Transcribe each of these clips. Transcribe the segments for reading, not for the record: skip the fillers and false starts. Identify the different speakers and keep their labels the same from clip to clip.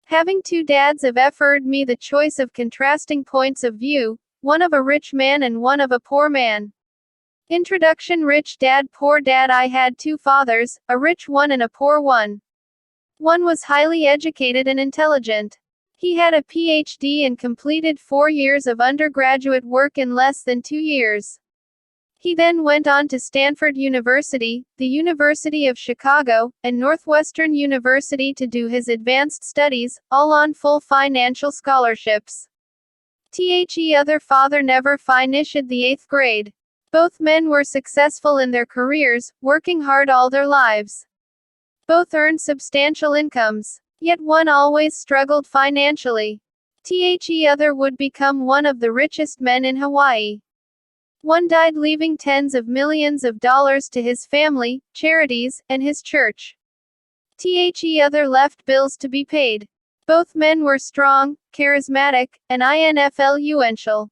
Speaker 1: Having two dads have offered me the choice of contrasting points of view, one of a rich man and one of a poor man. Introduction. Rich dad, poor dad. I had two fathers, a rich one and a poor one. One was highly educated and intelligent. He had a PhD and completed 4 years of undergraduate work in less than 2 years. He then went on to Stanford University, the University of Chicago, and Northwestern University to do his advanced studies, all on full financial scholarships. The other father never finished the 8th grade. Both men were successful in their careers, working hard all their lives. Both earned substantial incomes. Yet one always struggled financially. The other would become one of the richest men in Hawaii. One died leaving tens of millions of dollars to his family, charities, and his church. The other left bills to be paid. Both men were strong, charismatic, and influential.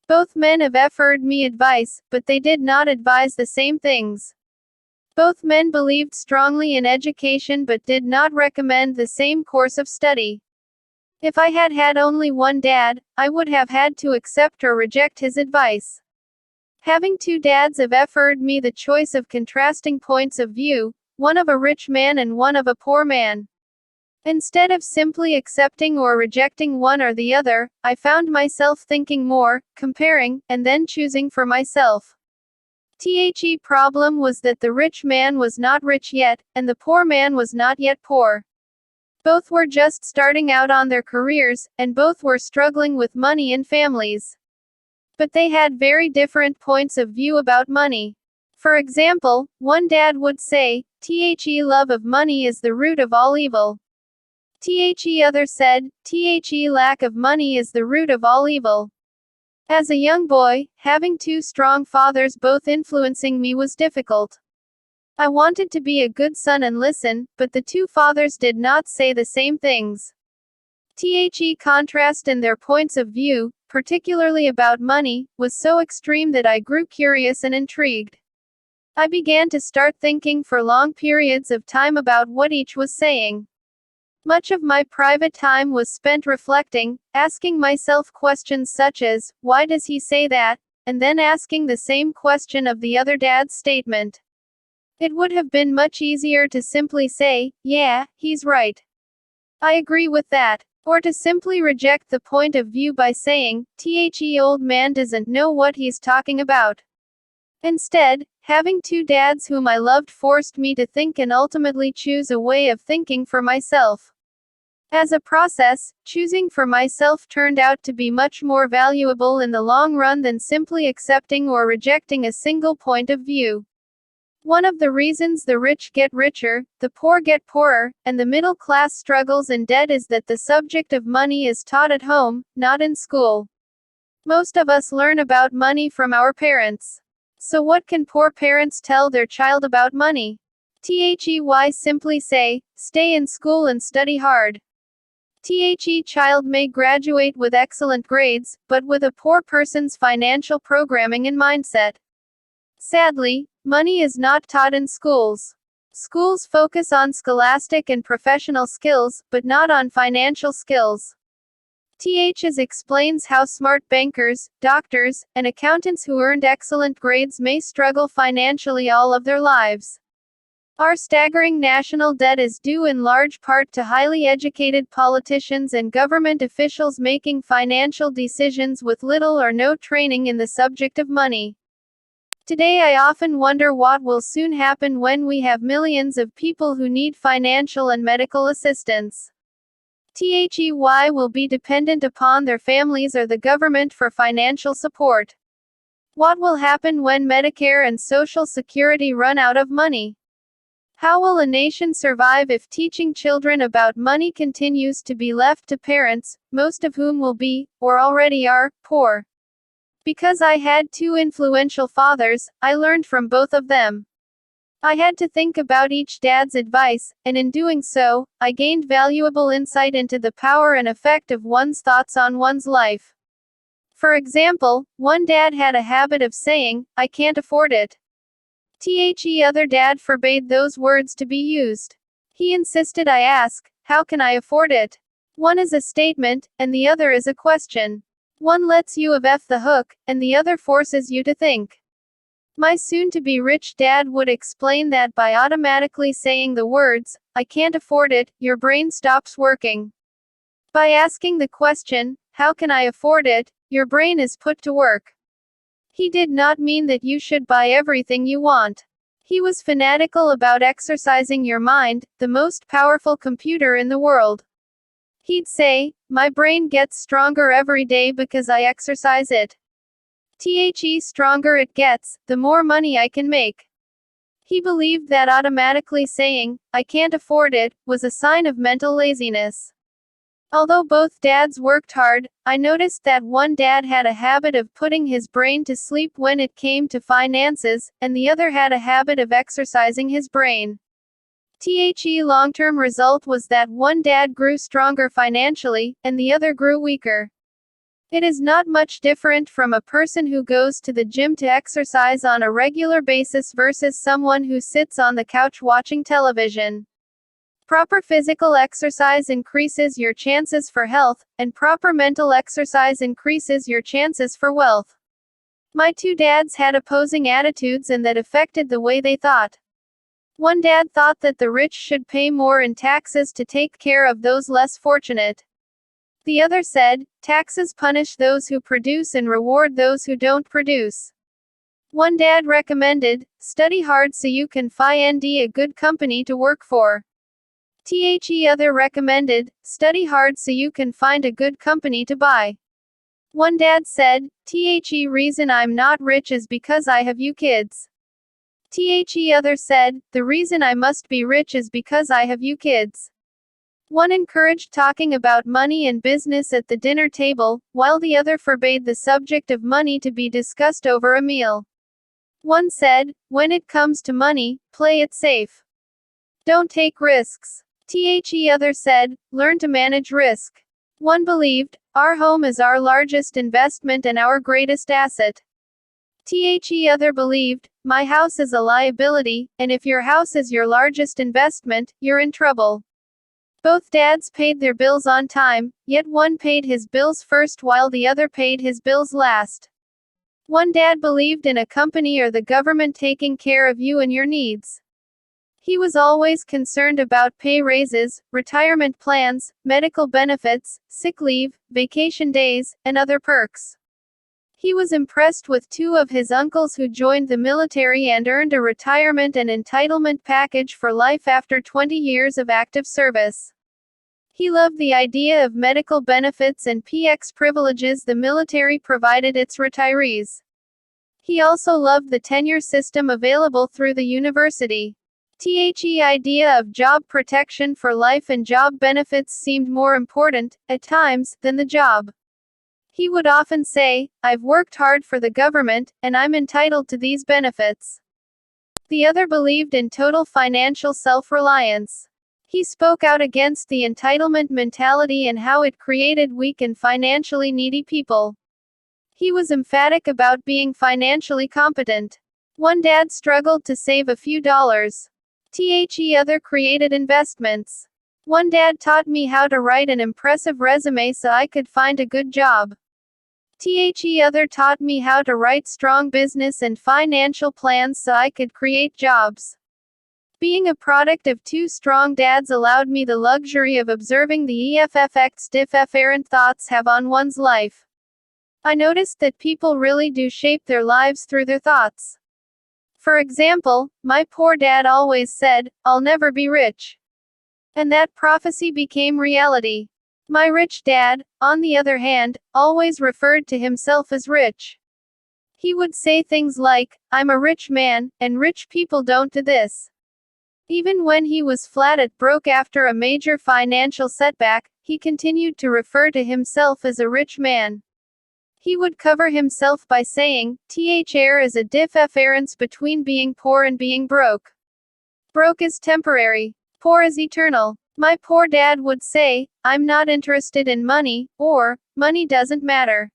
Speaker 1: Both men have offered me advice, but they did not advise the same things. Both men believed strongly in education but did not recommend the same course of study. If I had had only one dad, I would have had to accept or reject his advice. Having two dads have offered me the choice of contrasting points of view, one of a rich man and one of a poor man. Instead of simply accepting or rejecting one or the other, I found myself thinking more, comparing, and then choosing for myself. The problem was that the rich man was not rich yet, and the poor man was not yet poor. Both were just starting out on their careers, and both were struggling with money and families. But they had very different points of view about money. For example, one dad would say, love of money is the root of all evil. The other said, lack of money is the root of all evil. As a young boy, having two strong fathers both influencing me was difficult. I wanted to be a good son and listen, but the two fathers did not say the same things. The contrast in their points of view, particularly about money, was so extreme that I grew curious and intrigued. I began to start thinking for long periods of time about what each was saying. Much of my private time was spent reflecting, asking myself questions such as, why does he say that? And then asking the same question of the other dad's statement. It would have been much easier to simply say, yeah, he's right. I agree with that. Or to simply reject the point of view by saying, old man doesn't know what he's talking about. Instead, having two dads whom I loved forced me to think and ultimately choose a way of thinking for myself. As a process, choosing for myself turned out to be much more valuable in the long run than simply accepting or rejecting a single point of view. One of the reasons the rich get richer, the poor get poorer, and the middle class struggles in debt is that the subject of money is taught at home, not in school. Most of us learn about money from our parents. So what can poor parents tell their child about money? Why simply say, stay in school and study hard. Child may graduate with excellent grades, but with a poor person's financial programming and mindset. Sadly, money is not taught in schools. Schools focus on scholastic and professional skills, but not on financial skills. Explains how smart bankers, doctors, and accountants who earned excellent grades may struggle financially all of their lives. Our staggering national debt is due in large part to highly educated politicians and government officials making financial decisions with little or no training in the subject of money. Today I often wonder what will soon happen when we have millions of people who need financial and medical assistance. Why will be dependent upon their families or the government for financial support. What will happen when Medicare and Social Security run out of money? How will a nation survive if teaching children about money continues to be left to parents, most of whom will be, or already are, poor? Because I had two influential fathers, I learned from both of them. I had to think about each dad's advice, and in doing so, I gained valuable insight into the power and effect of one's thoughts on one's life. For example, one dad had a habit of saying, I can't afford it. The other dad forbade those words to be used. He insisted I ask, how can I afford it? One is a statement, and the other is a question. One lets you off the hook, and the other forces you to think. My soon-to-be rich dad would explain that by automatically saying the words, "I can't afford it," your brain stops working. By asking the question, "How can I afford it?" your brain is put to work. He did not mean that you should buy everything you want. He was fanatical about exercising your mind, the most powerful computer in the world. He'd say, "My brain gets stronger every day because I exercise it. The stronger it gets, the more money I can make." He believed that automatically saying, "I can't afford it," was a sign of mental laziness. Although both dads worked hard, I noticed that one dad had a habit of putting his brain to sleep when it came to finances, and the other had a habit of exercising his brain. The long-term result was that one dad grew stronger financially, and the other grew weaker. It is not much different from a person who goes to the gym to exercise on a regular basis versus someone who sits on the couch watching television. Proper physical exercise increases your chances for health, and proper mental exercise increases your chances for wealth. My two dads had opposing attitudes, and that affected the way they thought. One dad thought that the rich should pay more in taxes to take care of those less fortunate. The other said, "Taxes punish those who produce and reward those who don't produce." One dad recommended, "Study hard so you can find a good company to work for." The other recommended, "Study hard so you can find a good company to buy." One dad said, "The reason I'm not rich is because I have you kids." The other said, "The reason I must be rich is because I have you kids." One encouraged talking about money and business at the dinner table, while the other forbade the subject of money to be discussed over a meal. One said, "When it comes to money, play it safe. Don't take risks." The other said, "Learn to manage risk." One believed, "Our home is our largest investment and our greatest asset." The other believed, "My house is a liability, and if your house is your largest investment, you're in trouble." Both dads paid their bills on time, yet one paid his bills first while the other paid his bills last. One dad believed in a company or the government taking care of you and your needs. He was always concerned about pay raises, retirement plans, medical benefits, sick leave, vacation days, and other perks. He was impressed with two of his uncles who joined the military and earned a retirement and entitlement package for life after 20 years of active service. He loved the idea of medical benefits and PX privileges the military provided its retirees. He also loved the tenure system available through the university. The idea of job protection for life and job benefits seemed more important, at times, than the job. He would often say, "I've worked hard for the government, and I'm entitled to these benefits." The other believed in total financial self-reliance. He spoke out against the entitlement mentality and how it created weak and financially needy people. He was emphatic about being financially competent. One dad struggled to save a few dollars. The other created investments. One dad taught me how to write an impressive resume so I could find a good job. The other taught me how to write strong business and financial plans so I could create jobs. Being a product of two strong dads allowed me the luxury of observing the effects different thoughts have on one's life. I noticed that people really do shape their lives through their thoughts. For example, my poor dad always said, "I'll never be rich." And that prophecy became reality. My rich dad, on the other hand, always referred to himself as rich. He would say things like, "I'm a rich man, and rich people don't do this." Even when he was flat out broke after a major financial setback, he continued to refer to himself as a rich man. He would cover himself by saying, "There is a difference between being poor and being broke. Broke is temporary. Poor is eternal." My poor dad would say, "I'm not interested in money," or, "Money doesn't matter."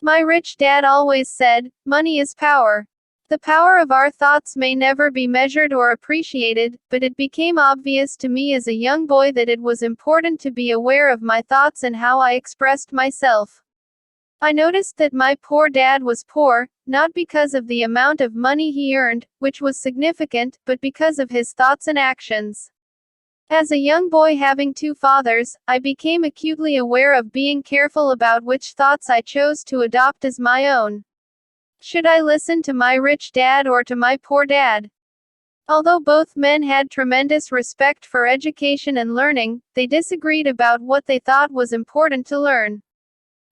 Speaker 1: My rich dad always said, "Money is power." The power of our thoughts may never be measured or appreciated, but it became obvious to me as a young boy that it was important to be aware of my thoughts and how I expressed myself. I noticed that my poor dad was poor, not because of the amount of money he earned, which was significant, but because of his thoughts and actions. As a young boy having two fathers, I became acutely aware of being careful about which thoughts I chose to adopt as my own. Should I listen to my rich dad or to my poor dad? Although both men had tremendous respect for education and learning, they disagreed about what they thought was important to learn.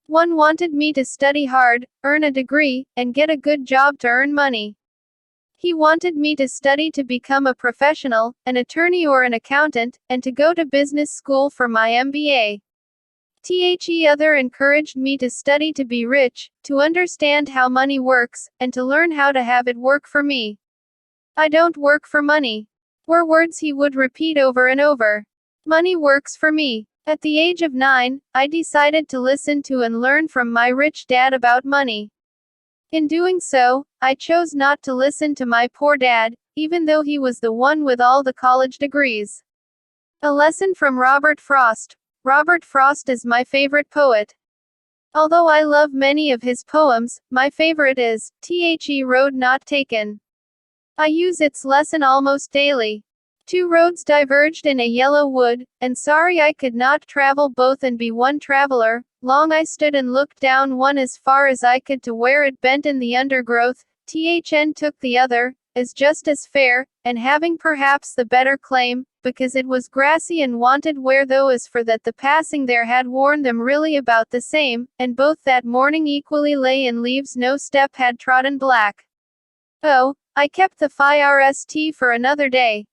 Speaker 1: One wanted me to study hard, earn a degree, and get a good job to earn money. He wanted me to study to become a professional, an attorney or an accountant, and to go to business school for my MBA. The other encouraged me to study to be rich, to understand how money works, and to learn how to have it work for me. I don't work for money, were words he would repeat over and over. Money works for me. At the age of 9, I decided to listen to and learn from my rich dad about money. In doing so, I chose not to listen to my poor dad, even though he was the one with all the college degrees. A lesson from Robert Frost. Robert Frost is my favorite poet. Although I love many of his poems, my favorite is The Road Not Taken. I use its lesson almost daily. Two roads diverged in a yellow wood, and sorry I could not travel both and be one traveler. Long I stood and looked down one as far as I could to where it bent in the undergrowth. Took the other, as just as fair, and having perhaps the better claim, because it was grassy and wanted where though as for that the passing there had worn them really about the same, and both that morning equally lay in leaves no step had trodden black. Oh, I kept the first for another day.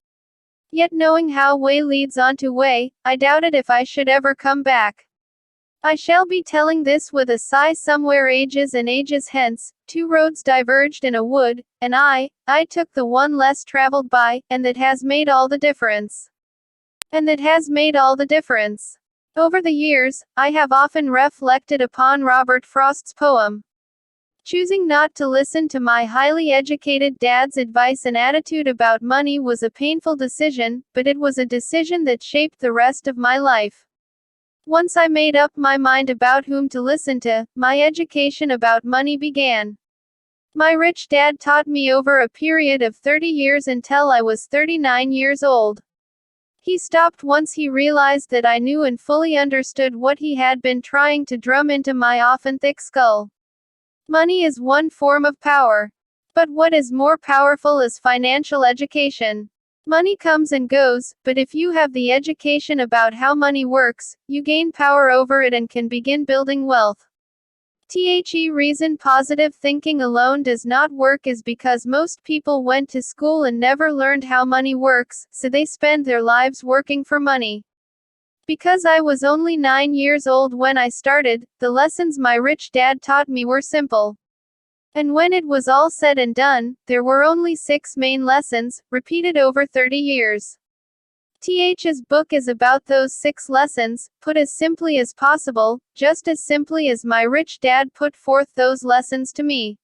Speaker 1: Yet knowing how way leads on to way, I doubted if I should ever come back. I shall be telling this with a sigh somewhere ages and ages hence. Two roads diverged in a wood, and I took the one less traveled by, and that has made all the difference. And that has made all the difference. Over the years, I have often reflected upon Robert Frost's poem. Choosing not to listen to my highly educated dad's advice and attitude about money was a painful decision, but it was a decision that shaped the rest of my life. Once I made up my mind about whom to listen to, my education about money began. My rich dad taught me over a period of 30 years until I was 39 years old. He stopped once he realized that I knew and fully understood what he had been trying to drum into my often thick skull. Money is one form of power. But what is more powerful is financial education. Money comes and goes, but if you have the education about how money works, you gain power over it and can begin building wealth. Reason positive thinking alone does not work is because most people went to school and never learned how money works, so they spend their lives working for money. Because I was only 9 years old when I started, the lessons my rich dad taught me were simple. And when it was all said and done, there were only 6 main lessons, repeated over 30 years. His book is about those 6 lessons, put as simply as possible, just as simply as my rich dad put forth those lessons to me.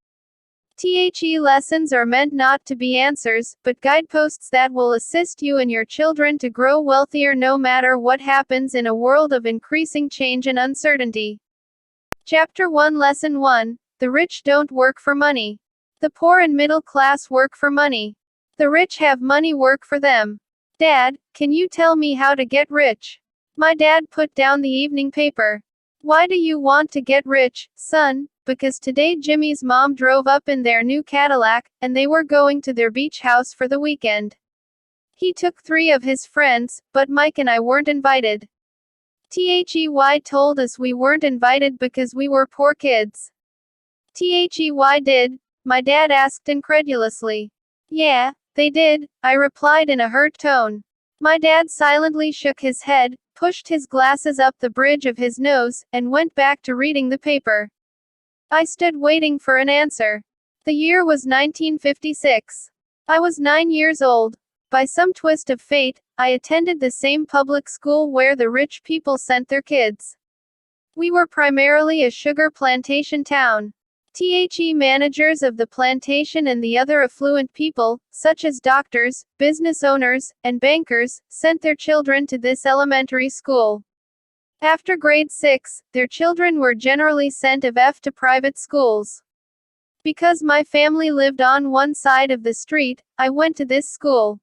Speaker 1: Lessons are meant not to be answers, but guideposts that will assist you and your children to grow wealthier no matter what happens in a world of increasing change and uncertainty. Chapter 1 Lesson 1. The rich don't work for money. The poor and middle class work for money. The rich have money work for them. Dad, can you tell me how to get rich? My dad put down the evening paper. Why do you want to get rich, son? Because today Jimmy's mom drove up in their new Cadillac, and they were going to their beach house for the weekend. He took 3 of his friends, but Mike and I weren't invited. Why told us we weren't invited because we were poor kids. Why did? My dad asked incredulously. Yeah, they did, I replied in a hurt tone. My dad silently shook his head, pushed his glasses up the bridge of his nose, and went back to reading the paper. I stood waiting for an answer. The year was 1956. I was 9 years old. By some twist of fate, I attended the same public school where the rich people sent their kids. We were primarily a sugar plantation town. The managers of the plantation and the other affluent people, such as doctors, business owners, and bankers, sent their children to this elementary school. After grade 6, their children were generally sent to private schools. Because my family lived on one side of the street, I went to this school.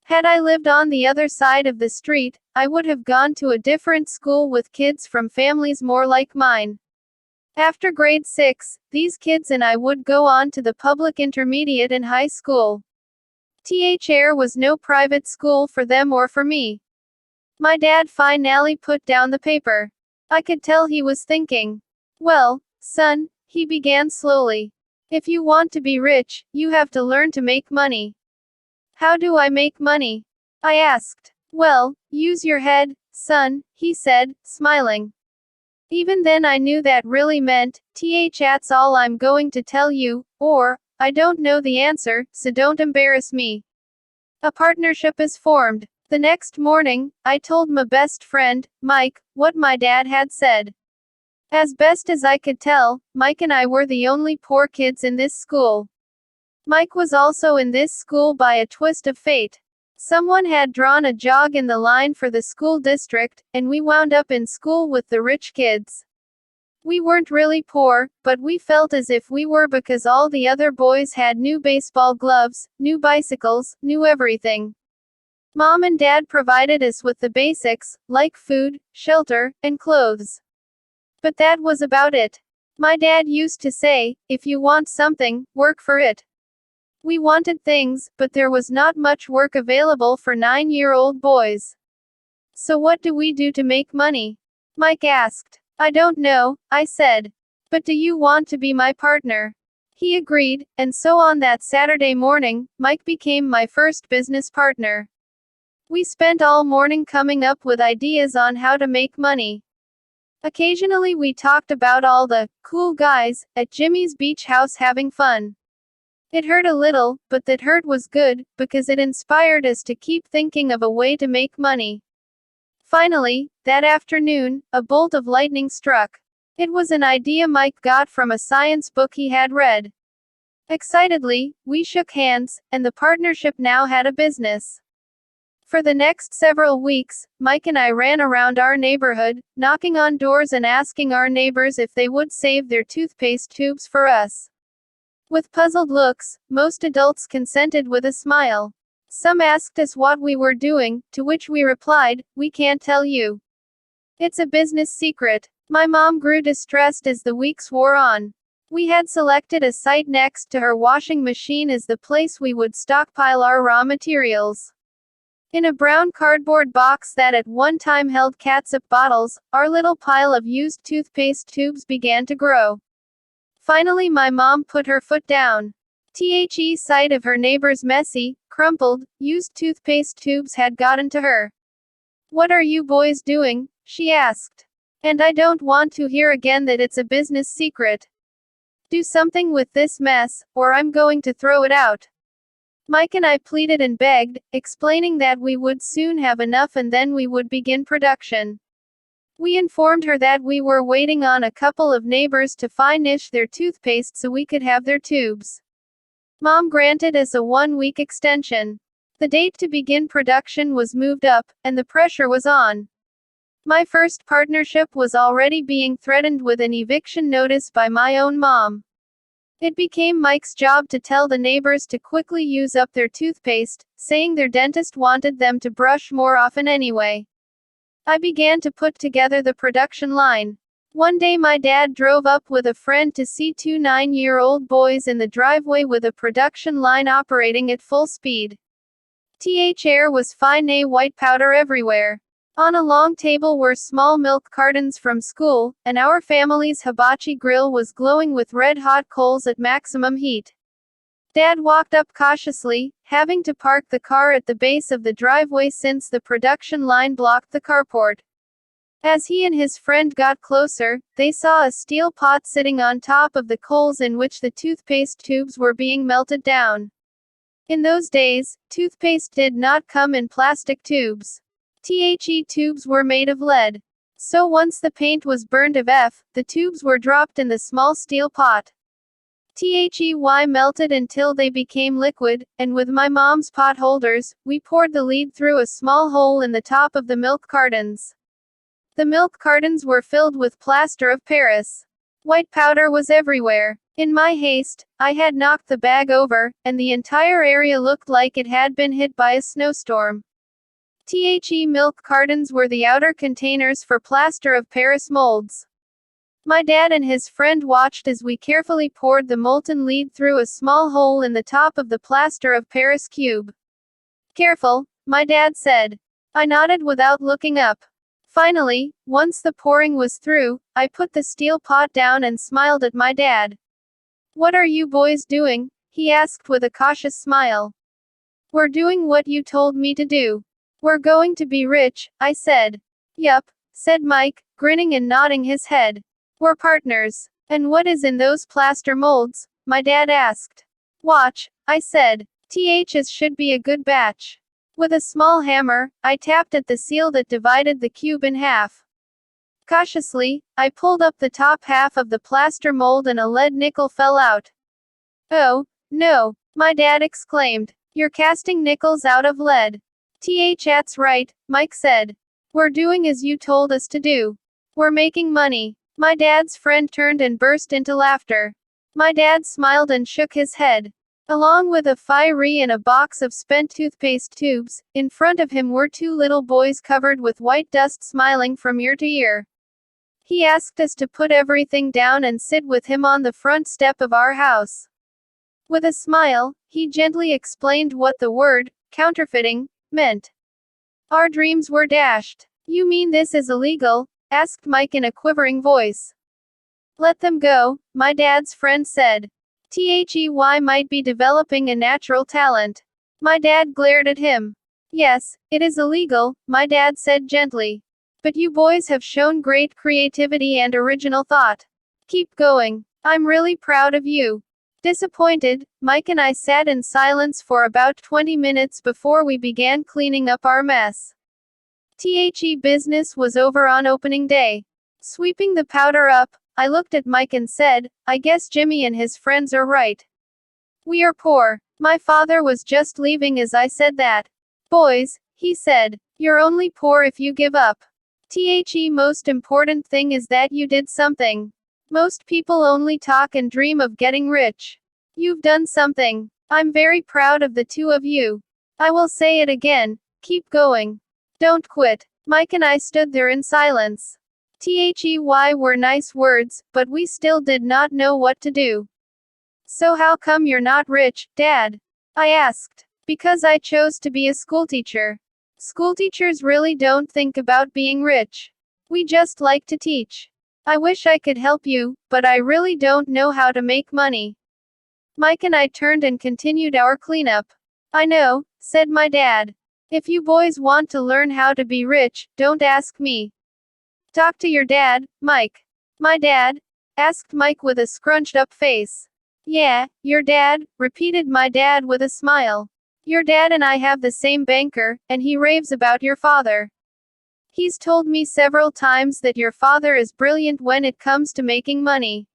Speaker 1: Had I lived on the other side of the street, I would have gone to a different school with kids from families more like mine. After grade 6, these kids and I would go on to the public intermediate and high school. There was no private school for them or for me. My dad finally put down the paper. I could tell he was thinking. Well, son, he began slowly. If you want to be rich, you have to learn to make money. How do I make money? I asked. Well, use your head, son, he said, smiling. Even then I knew that really meant, that's all I'm going to tell you, or, I don't know the answer, so don't embarrass me. A partnership is formed. The next morning, I told my best friend, Mike, what my dad had said. As best as I could tell, Mike and I were the only poor kids in this school. Mike was also in this school by a twist of fate. Someone had drawn a jog in the line for the school district, and we wound up in school with the rich kids. We weren't really poor, but we felt as if we were because all the other boys had new baseball gloves, new bicycles, new everything. Mom and Dad provided us with the basics, like food, shelter, and clothes. But that was about it. My dad used to say, if you want something, work for it. We wanted things, but there was not much work available for 9-year-old boys. So what do we do to make money? Mike asked. I don't know, I said. But do you want to be my partner? He agreed, and so on that Saturday morning, Mike became my first business partner. We spent all morning coming up with ideas on how to make money. Occasionally we talked about all the cool guys at Jimmy's beach house having fun. It hurt a little, but that hurt was good, because it inspired us to keep thinking of a way to make money. Finally, that afternoon, a bolt of lightning struck. It was an idea Mike got from a science book he had read. Excitedly, we shook hands, and the partnership now had a business. For the next several weeks, Mike and I ran around our neighborhood, knocking on doors and asking our neighbors if they would save their toothpaste tubes for us. With puzzled looks, most adults consented with a smile. Some asked us what we were doing, to which we replied, we can't tell you. It's a business secret. My mom grew distressed as the weeks wore on. We had selected a site next to her washing machine as the place we would stockpile our raw materials. In a brown cardboard box that at one time held catsup bottles, our little pile of used toothpaste tubes began to grow. Finally my mom put her foot down. The sight of her neighbor's messy, crumpled, used toothpaste tubes had gotten to her. What are you boys doing? She asked. And I don't want to hear again that it's a business secret. Do something with this mess, or I'm going to throw it out. Mike and I pleaded and begged, explaining that we would soon have enough and then we would begin production. We informed her that we were waiting on a couple of neighbors to finish their toothpaste so we could have their tubes. Mom granted us a 1-week extension. The date to begin production was moved up, and the pressure was on. My first partnership was already being threatened with an eviction notice by my own mom. It became Mike's job to tell the neighbors to quickly use up their toothpaste, saying their dentist wanted them to brush more often anyway. I began to put together the production line. One day my dad drove up with a friend to see 2 9-year-old boys in the driveway with a production line operating at full speed. There was fine white powder everywhere. On a long table were small milk cartons from school, and our family's hibachi grill was glowing with red-hot coals at maximum heat. Dad walked up cautiously, having to park the car at the base of the driveway since the production line blocked the carport. As he and his friend got closer, they saw a steel pot sitting on top of the coals in which the toothpaste tubes were being melted down. In those days, toothpaste did not come in plastic tubes. Tubes were made of lead. So once the paint was burned the tubes were dropped in the small steel pot. THEY melted until they became liquid, and with my mom's pot holders, we poured the lead through a small hole in the top of the milk cartons. The milk cartons were filled with plaster of Paris. White powder was everywhere. In my haste, I had knocked the bag over, and the entire area looked like it had been hit by a snowstorm. The milk cartons were the outer containers for plaster of Paris molds. My dad and his friend watched as we carefully poured the molten lead through a small hole in the top of the plaster of Paris cube. Careful, my dad said. I nodded without looking up. Finally, once the pouring was through, I put the steel pot down and smiled at my dad. What are you boys doing? He asked with a cautious smile. We're doing what you told me to do. We're going to be rich, I said. Yup, said Mike, grinning and nodding his head. We're partners. And what is in those plaster molds? My dad asked. Watch, I said. THs should be a good batch. With a small hammer, I tapped at the seal that divided the cube in half. Cautiously, I pulled up the top half of the plaster mold and a lead nickel fell out. Oh, no, my dad exclaimed. You're casting nickels out of lead. That's right, Mike said. We're doing as you told us to do. We're making money. My dad's friend turned and burst into laughter. My dad smiled and shook his head. Along with a fiery and a box of spent toothpaste tubes, in front of him were two little boys covered with white dust smiling from ear to ear. He asked us to put everything down and sit with him on the front step of our house. With a smile, he gently explained what the word, counterfeiting, meant. Our dreams were dashed. You mean this is illegal? Asked Mike in a quivering voice. Let them go, my dad's friend said. THEY might be developing a natural talent. My dad glared at him. Yes, it is illegal, my dad said gently. But you boys have shown great creativity and original thought. Keep going. I'm really proud of you. Disappointed, Mike and I sat in silence for about 20 minutes before we began cleaning up our mess. The business was over on opening day. Sweeping the powder up, I looked at Mike and said, I guess Jimmy and his friends are right. We are poor. My father was just leaving as I said that. Boys, he said, you're only poor if you give up. The most important thing is that you did something. Most people only talk and dream of getting rich. You've done something. I'm very proud of the two of you. I will say it again, keep going. Don't quit. Mike and I stood there in silence. THEY were nice words, but we still did not know what to do. So how come you're not rich, Dad? I asked. Because I chose to be a schoolteacher. Schoolteachers really don't think about being rich. We just like to teach. I wish I could help you, but I really don't know how to make money. Mike and I turned and continued our cleanup. I know, said my dad. If you boys want to learn how to be rich, don't ask me. Talk to your dad, Mike. My dad? Asked Mike with a scrunched up face. Yeah, your dad, repeated my dad with a smile. Your dad and I have the same banker, and he raves about your father. He's told me several times that your father is brilliant when it comes to making money.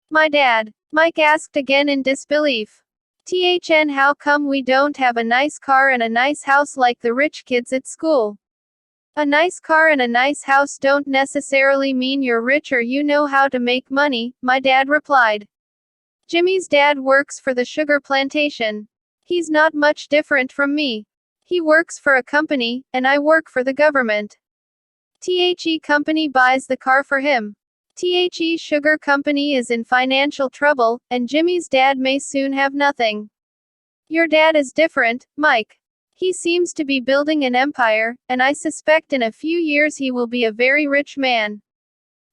Speaker 1: My dad? Mike asked again in disbelief. How come we don't have a nice car and a nice house like the rich kids at school? A nice car and a nice house don't necessarily mean you're rich or you know how to make money, my dad replied. Jimmy's dad works for the sugar plantation. He's not much different from me. He works for a company, and I work for the government. The company buys the car for him. The sugar company is in financial trouble, and Jimmy's dad may soon have nothing. Your dad is different, Mike. He seems to be building an empire, and I suspect in a few years he will be a very rich man.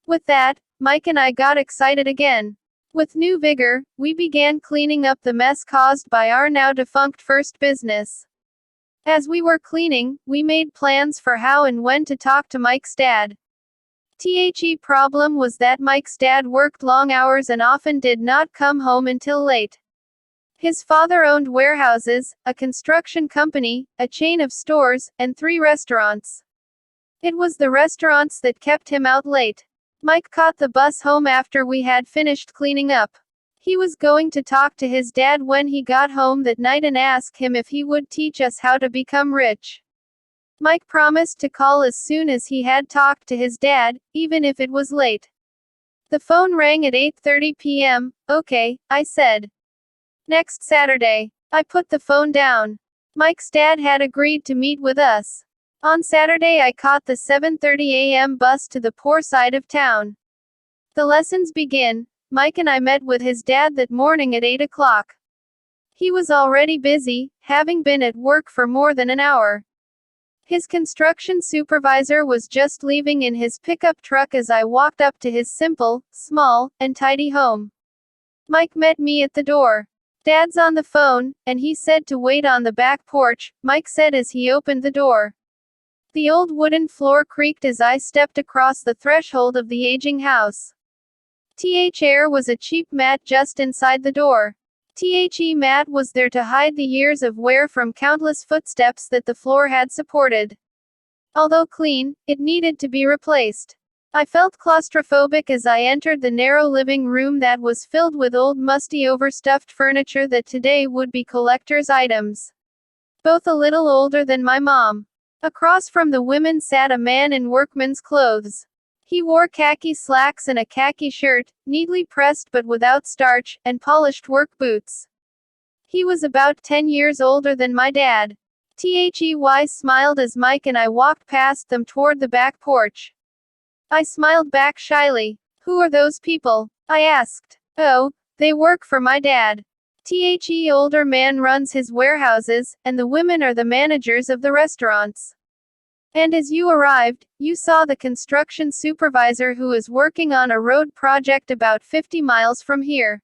Speaker 1: With that, Mike and I got excited again. With new vigor, we began cleaning up the mess caused by our now defunct first business. As we were cleaning, we made plans for how and when to talk to Mike's dad. The problem was that Mike's dad worked long hours and often did not come home until late. His father owned warehouses, a construction company, a chain of stores, and 3 restaurants. It was the restaurants that kept him out late. Mike caught the bus home after we had finished cleaning up. He was going to talk to his dad when he got home that night and ask him if he would teach us how to become rich. Mike promised to call as soon as he had talked to his dad, even if it was late. The phone rang at 8:30 p.m. Okay, I said. Next Saturday. I put the phone down. Mike's dad had agreed to meet with us. On Saturday I caught the 7:30 a.m. bus to the poor side of town. The lessons begin. Mike and I met with his dad that morning at 8 o'clock. He was already busy, having been at work for more than an hour. His construction supervisor was just leaving in his pickup truck as I walked up to his simple, small, and tidy home. Mike met me at the door. Dad's on the phone, and he said to wait on the back porch, Mike said as he opened the door. The old wooden floor creaked as I stepped across the threshold of the aging house. Air was a cheap mat just inside the door. The mat was there to hide the years of wear from countless footsteps that the floor had supported. Although clean, it needed to be replaced. I felt claustrophobic as I entered the narrow living room that was filled with old musty overstuffed furniture that today would be collector's items. Both a little older than my mom. Across from the women sat a man in workman's clothes. He wore khaki slacks and a khaki shirt, neatly pressed but without starch, and polished work boots. He was about 10 years older than my dad. He smiled as Mike and I walked past them toward the back porch. I smiled back shyly. Who are those people? I asked. Oh, they work for my dad. The older man runs his warehouses, and the women are the managers of the restaurants. And as you arrived, you saw the construction supervisor who is working on a road project about 50 miles from here.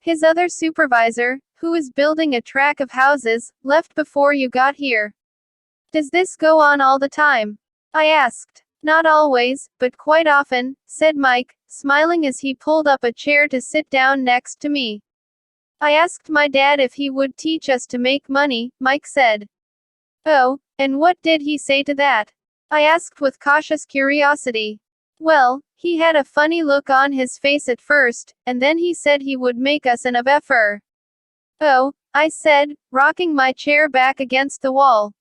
Speaker 1: His other supervisor, who is building a track of houses, left before you got here. Does this go on all the time? I asked. Not always, but quite often, said Mike, smiling as he pulled up a chair to sit down next to me. I asked my dad if he would teach us to make money, Mike said. Oh, and what did he say to that? I asked with cautious curiosity. Well, he had a funny look on his face at first, and then he said he would make us an offer. Oh, I said, rocking my chair back against the wall.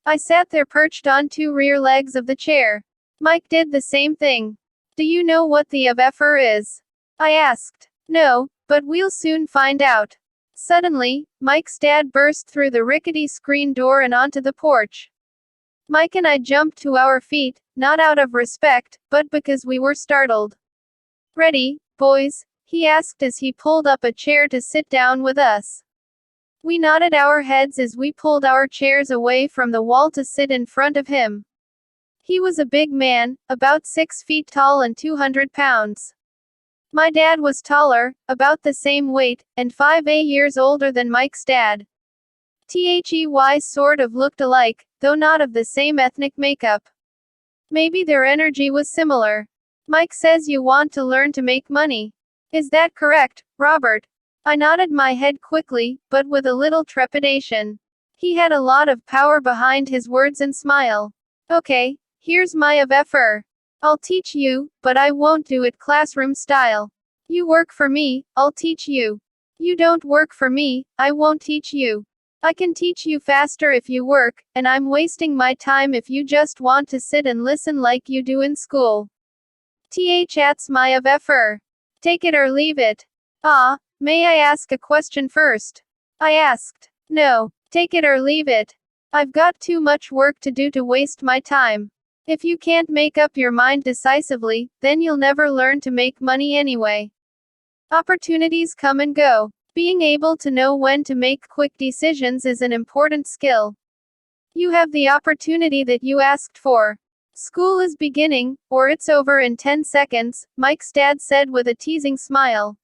Speaker 1: I sat there perched on two rear legs of the chair. Mike did the same thing. Do you know what the offer is? I asked. No, but we'll soon find out. Suddenly, Mike's dad burst through the rickety screen door and onto the porch. Mike and I jumped to our feet, not out of respect, but because we were startled. Ready, boys? He asked as he pulled up a chair to sit down with us. We nodded our heads as we pulled our chairs away from the wall to sit in front of him. He was a big man, about 6 feet tall and 200 pounds. My dad was taller, about the same weight, and 5 years older than Mike's dad. The sort of looked alike, though not of the same ethnic makeup. Maybe their energy was similar. Mike says you want to learn to make money. Is that correct, Robert? I nodded my head quickly, but with a little trepidation. He had a lot of power behind his words and smile. Okay, here's my offer. I'll teach you, but I won't do it classroom style. You work for me, I'll teach you. You don't work for me, I won't teach you. I can teach you faster if you work, and I'm wasting my time if you just want to sit and listen like you do in school. That's my offer. Take it or leave it. May I ask a question first? I asked. No, take it or leave it. I've got too much work to do to waste my time. If you can't make up your mind decisively, then you'll never learn to make money anyway. Opportunities come and go. Being able to know when to make quick decisions is an important skill. You have the opportunity that you asked for. School is beginning, or it's over in 10 seconds, Mike's dad said with a teasing smile.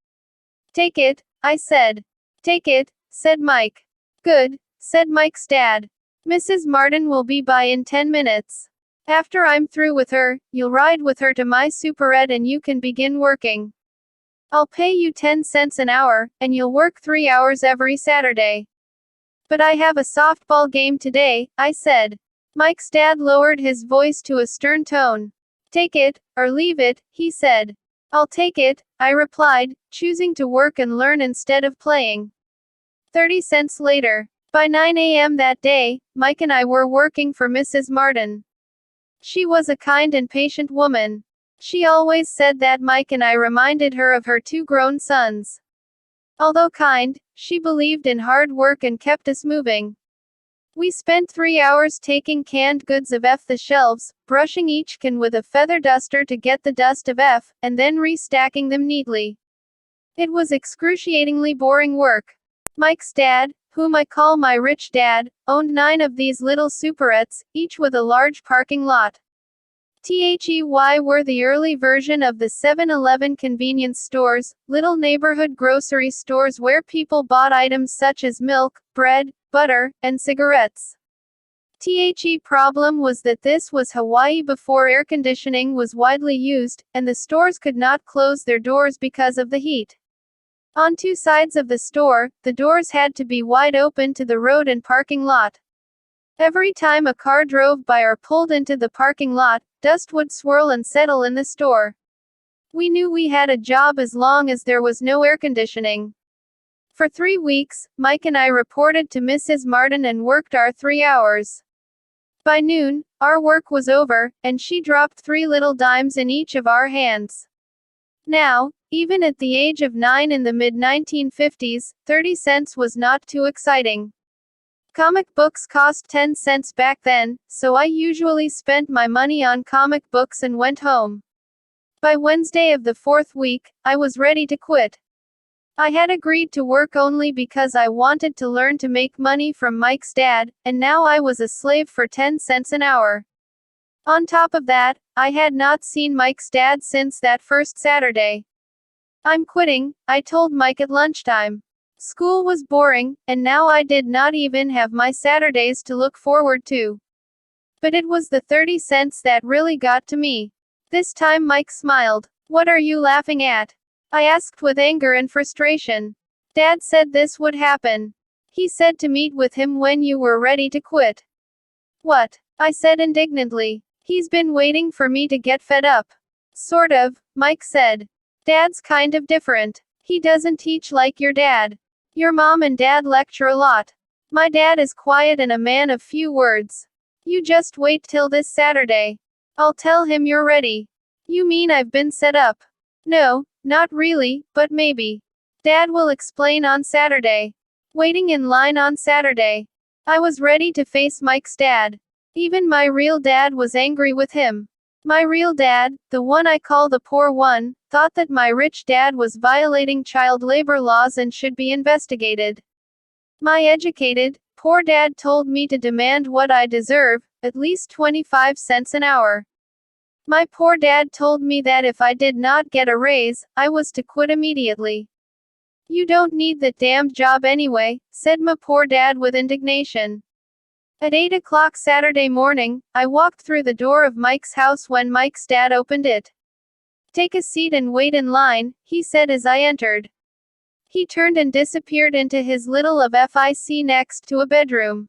Speaker 1: Take it, I said. Take it, said Mike. Good, said Mike's dad. Mrs. Martin will be by in 10 minutes. After I'm through with her, you'll ride with her to my superette and you can begin working. I'll pay you 10 cents an hour, and you'll work 3 hours every Saturday. But I have a softball game today, I said. Mike's dad lowered his voice to a stern tone. Take it, or leave it, he said. I'll take it, I replied, choosing to work and learn instead of playing. 30 cents later. By 9 a.m. that day, Mike and I were working for Mrs. Martin. She was a kind and patient woman. She always said that Mike and I reminded her of her two grown sons. Although kind, she believed in hard work and kept us moving. We spent 3 hours taking canned goods off the shelves, brushing each can with a feather duster to get the dust off, and then restacking them neatly. It was excruciatingly boring work. Mike's dad, whom I call my rich dad, owned 9 of these little superettes, each with a large parking lot. THEY were the early version of the 7-Eleven convenience stores, little neighborhood grocery stores where people bought items such as milk, bread, butter, and cigarettes. THE problem was that this was Hawaii before air conditioning was widely used, and the stores could not close their doors because of the heat. On two sides of the store, the doors had to be wide open to the road and parking lot. Every time a car drove by or pulled into the parking lot, dust would swirl and settle in the store. We knew we had a job as long as there was no air conditioning. For 3 weeks, Mike and I reported to Mrs. Martin and worked our 3 hours. By noon, our work was over, and she dropped 3 little dimes in each of our hands. Now, even at the age of 9 in the mid-1950s, 30 cents was not too exciting. Comic books cost 10 cents back then, so I usually spent my money on comic books and went home. By Wednesday of the 4th week, I was ready to quit. I had agreed to work only because I wanted to learn to make money from Mike's dad, and now I was a slave for 10 cents an hour. On top of that, I had not seen Mike's dad since that first Saturday. I'm quitting, I told Mike at lunchtime. School was boring, and now I did not even have my Saturdays to look forward to. But it was the 30 cents that really got to me. This time Mike smiled. What are you laughing at? I asked with anger and frustration. Dad said this would happen. He said to meet with him when you were ready to quit. What? I said indignantly. He's been waiting for me to get fed up. Sort of, Mike said. Dad's kind of different. He doesn't teach like your dad. Your mom and dad lecture a lot. My dad is quiet and a man of few words. You just wait till this Saturday. I'll tell him you're ready. You mean I've been set up? No, not really, but maybe. Dad will explain on Saturday. Waiting in line on Saturday. I was ready to face Mike's dad. Even my real dad was angry with him. My real dad, the one I call the poor one, thought that my rich dad was violating child labor laws and should be investigated. My educated, poor dad told me to demand what I deserve, at least 25 cents an hour. My poor dad told me that if I did not get a raise, I was to quit immediately. You don't need that damned job anyway, said my poor dad with indignation. At 8 o'clock Saturday morning, I walked through the door of Mike's house when Mike's dad opened it. Take a seat and wait in line, he said as I entered. He turned and disappeared into his little of FIC next to a bedroom.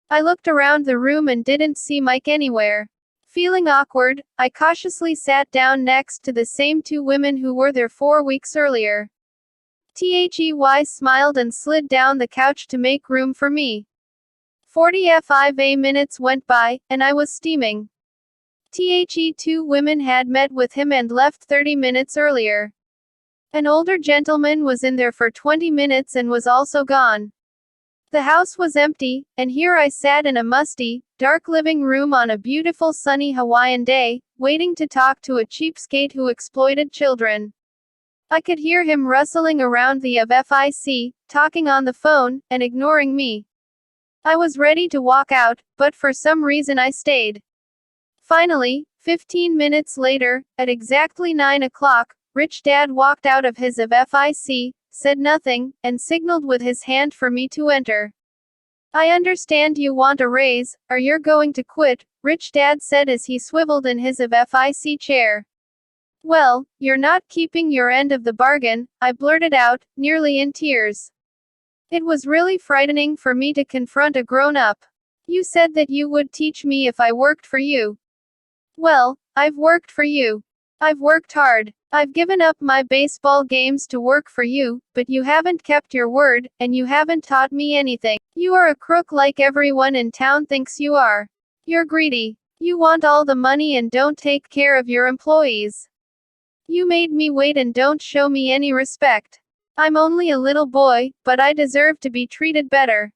Speaker 1: I looked around the room and didn't see Mike anywhere. Feeling awkward, I cautiously sat down next to the same 2 women who were there 4 weeks earlier. THEY smiled and slid down the couch to make room for me. 45 minutes went by, and I was steaming. The 2 women had met with him and left 30 minutes earlier. An older gentleman was in there for 20 minutes and was also gone. The house was empty, and here I sat in a musty, dark living room on a beautiful sunny Hawaiian day, waiting to talk to a cheapskate who exploited children. I could hear him rustling around the FIC, talking on the phone, and ignoring me. I was ready to walk out, but for some reason I stayed. Finally, 15 minutes later, at exactly 9 o'clock, Rich Dad walked out of his FIC, said nothing, and signaled with his hand for me to enter. I understand you want a raise, or you're going to quit, Rich Dad said as he swiveled in his FIC chair. Well, you're not keeping your end of the bargain, I blurted out, nearly in tears. It was really frightening for me to confront a grown-up. You said that you would teach me if I worked for you. Well, I've worked for you. I've worked hard. I've given up my baseball games to work for you, but you haven't kept your word, and you haven't taught me anything. You are a crook like everyone in town thinks you are. You're greedy. You want all the money and don't take care of your employees. You made me wait and don't show me any respect. I'm only a little boy, but I deserve to be treated better.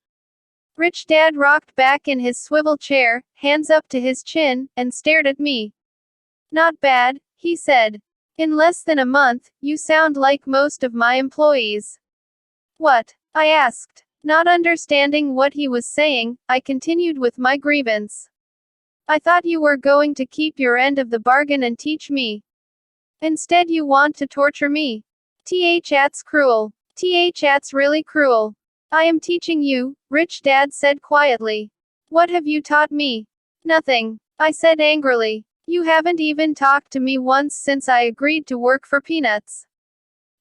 Speaker 1: Rich Dad rocked back in his swivel chair, hands up to his chin, and stared at me. Not bad, he said. In less than a month, you sound like most of my employees. What? I asked. Not understanding what he was saying, I continued with my grievance. I thought you were going to keep your end of the bargain and teach me. Instead you want to torture me. That's cruel. That's really cruel. I am teaching you, Rich Dad said quietly. What have you taught me? Nothing, I said angrily. You haven't even talked to me once since I agreed to work for peanuts.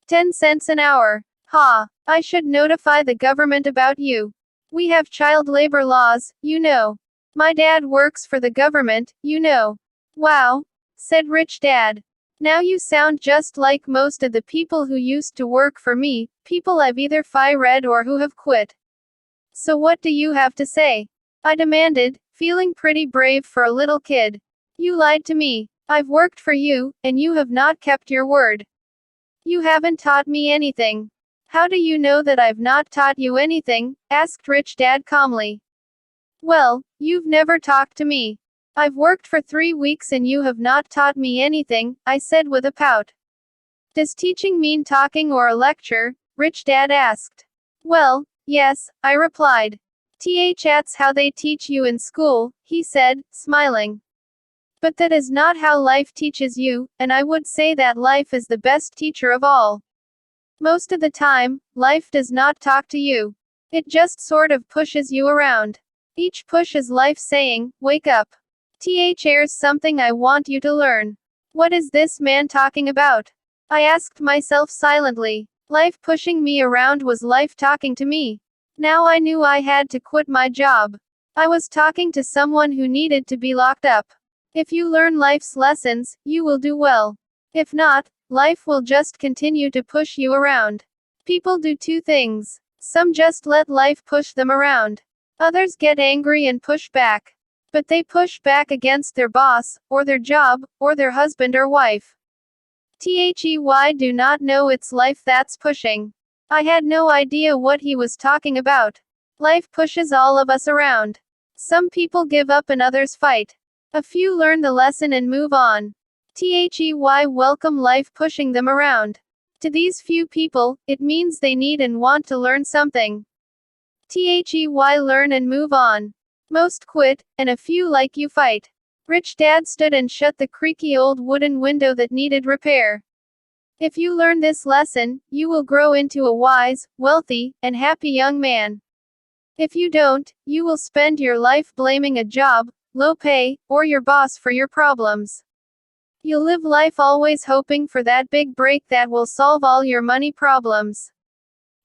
Speaker 1: 10 cents an hour. Ha! I should notify the government about you. We have child labor laws, you know. My dad works for the government, you know. Wow, said Rich Dad. Now you sound just like most of the people who used to work for me, people I've either fired or who have quit. So what do you have to say? I demanded, feeling pretty brave for a little kid. You lied to me. I've worked for you, and you have not kept your word. You haven't taught me anything. How do you know that I've not taught you anything? Asked Rich Dad calmly. Well, you've never talked to me. I've worked for 3 weeks and you have not taught me anything, I said with a pout. Does teaching mean talking or a lecture? Rich Dad asked. Well, yes, I replied. That's how they teach you in school, he said, smiling. But that is not how life teaches you, and I would say that life is the best teacher of all. Most of the time, life does not talk to you. It just sort of pushes you around. Each push is life saying, wake up. Here's something I want you to learn. What is this man talking about? I asked myself silently. Life pushing me around was life talking to me. Now I knew I had to quit my job. I was talking to someone who needed to be locked up. If you learn life's lessons, you will do well. If not, life will just continue to push you around. People do two things. Some just let life push them around. Others get angry and push back. But they push back against their boss, or their job, or their husband or wife. Do not know it's life that's pushing. I had no idea what he was talking about. Life pushes all of us around. Some people give up and others fight. A few learn the lesson and move on. Welcome life pushing them around. To these few people, it means they need and want to learn something. Learn and move on. Most quit, and a few like you fight. Rich Dad stood and shut the creaky old wooden window that needed repair. If you learn this lesson, you will grow into a wise, wealthy, and happy young man. If you don't, you will spend your life blaming a job, low pay, or your boss for your problems. You'll live life always hoping for that big break that will solve all your money problems.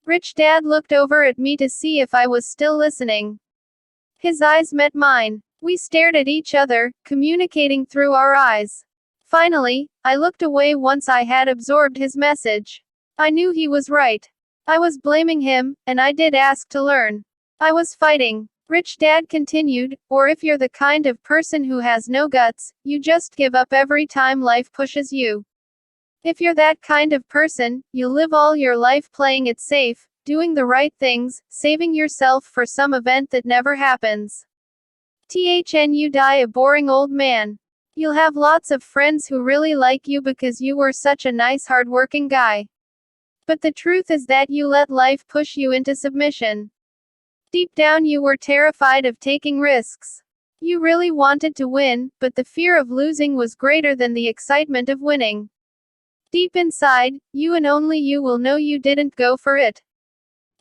Speaker 1: Rich Dad looked over at me to see if I was still listening. His eyes met mine. We stared at each other, communicating through our eyes. Finally, I looked away once I had absorbed his message. I knew he was right. I was blaming him, and I did ask to learn. I was fighting. Rich Dad continued, or if you're the kind of person who has no guts, you just give up every time life pushes you. If you're that kind of person, you'll live all your life playing it safe, doing the right things, saving yourself for some event that never happens. You die a boring old man. You'll have lots of friends who really like you because you were such a nice hardworking guy. But the truth is that you let life push you into submission. Deep down you were terrified of taking risks. You really wanted to win, but the fear of losing was greater than the excitement of winning. Deep inside, you and only you will know you didn't go for it.